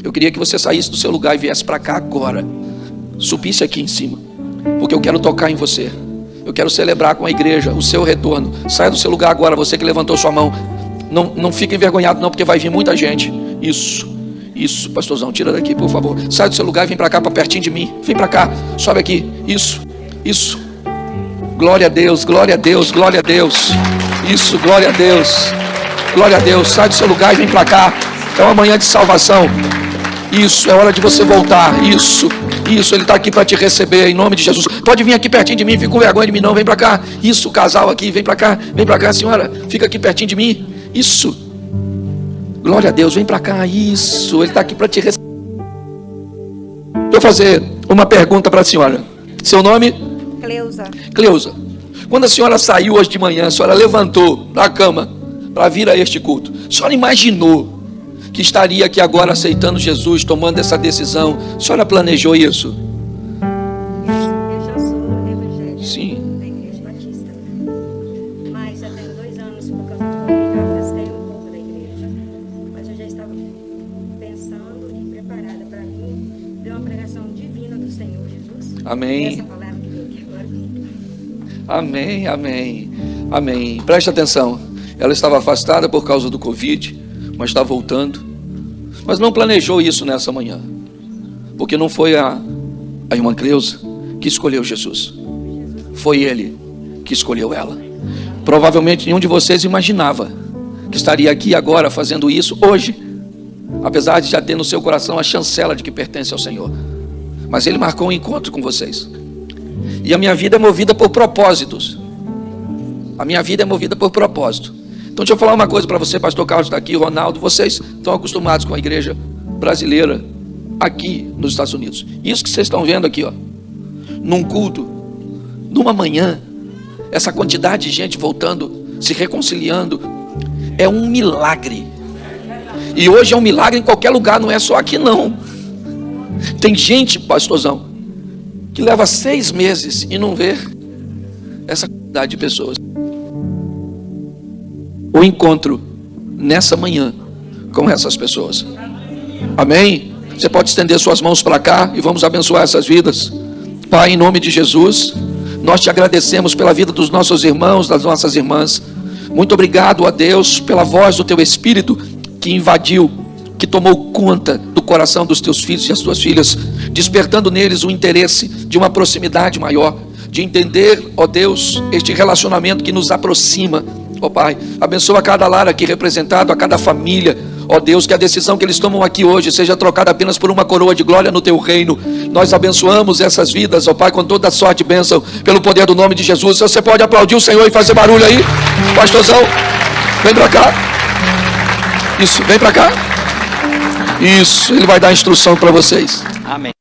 Eu queria que você saísse do seu lugar e viesse para cá agora. Subisse aqui em cima, porque eu quero tocar em você. Eu quero celebrar com a igreja o seu retorno. Saia do seu lugar agora, você que levantou sua mão. Não fique envergonhado não, porque vai vir muita gente. Isso, pastorzão, tira daqui, por favor. Sai do seu lugar e vem para cá, para pertinho de mim. Vem para cá, sobe aqui. Isso. Glória a Deus, glória a Deus, glória a Deus. Isso, glória a Deus. Glória a Deus. Sai do seu lugar e vem para cá. É uma manhã de salvação. Isso, é hora de você voltar. Isso, Ele está aqui para te receber, em nome de Jesus. Pode vir aqui pertinho de mim, fica com vergonha de mim não. Vem para cá. Isso, casal aqui, vem para cá, senhora. Fica aqui pertinho de mim. Isso. Glória a Deus, vem para cá. Isso, Ele está aqui para te receber. Deixa eu fazer uma pergunta para a senhora. Seu nome? Cleusa. Quando a senhora saiu hoje de manhã, a senhora levantou da cama para vir a este culto, a senhora imaginou que estaria aqui agora aceitando Jesus, tomando essa decisão? A senhora planejou isso? Eu já sou evangélica. Sim. Da Igreja Batista. Mas já tenho 2 anos, por causa do Covid, eu afastei um pouco da igreja. Mas eu já estava pensando e preparada para mim ver uma pregação divina do Senhor Jesus. Amém. Essa palavra que veio aqui agora. Amém. Preste atenção. Ela estava afastada por causa do Covid, mas está voltando. Mas não planejou isso nessa manhã, porque não foi a irmã Cleusa que escolheu Jesus. Foi Ele que escolheu ela. Provavelmente nenhum de vocês imaginava que estaria aqui agora fazendo isso hoje, apesar de já ter no seu coração a chancela de que pertence ao Senhor. Mas Ele marcou um encontro com vocês. E a minha vida é movida por propósitos. A minha vida é movida por propósito. Então deixa eu falar uma coisa para você, pastor Carlos está aqui, Ronaldo. Vocês estão acostumados com a igreja brasileira aqui nos Estados Unidos. Isso que vocês estão vendo aqui, ó, num culto, numa manhã, essa quantidade de gente voltando, se reconciliando, é um milagre. E hoje é um milagre em qualquer lugar, não é só aqui não. Tem gente, pastorzão, que leva 6 meses e não vê essa quantidade de pessoas. O encontro nessa manhã com essas pessoas. Amém? Você pode estender suas mãos para cá e vamos abençoar essas vidas. Pai, em nome de Jesus, nós te agradecemos pela vida dos nossos irmãos, das nossas irmãs. Muito obrigado a Deus pela voz do teu Espírito que invadiu, que tomou conta do coração dos teus filhos e as tuas filhas, despertando neles o interesse de uma proximidade maior, de entender, ó Deus, este relacionamento que nos aproxima. Ó Pai, abençoa cada lar aqui representado, a cada família. Ó Deus, que a decisão que eles tomam aqui hoje seja trocada apenas por uma coroa de glória no teu reino. Nós abençoamos essas vidas, ó Pai, com toda a sorte e bênção, pelo poder do nome de Jesus. Você pode aplaudir o Senhor e fazer barulho aí, pastorzão? Vem pra cá. Isso, vem pra cá. Isso, ele vai dar instrução para vocês. Amém.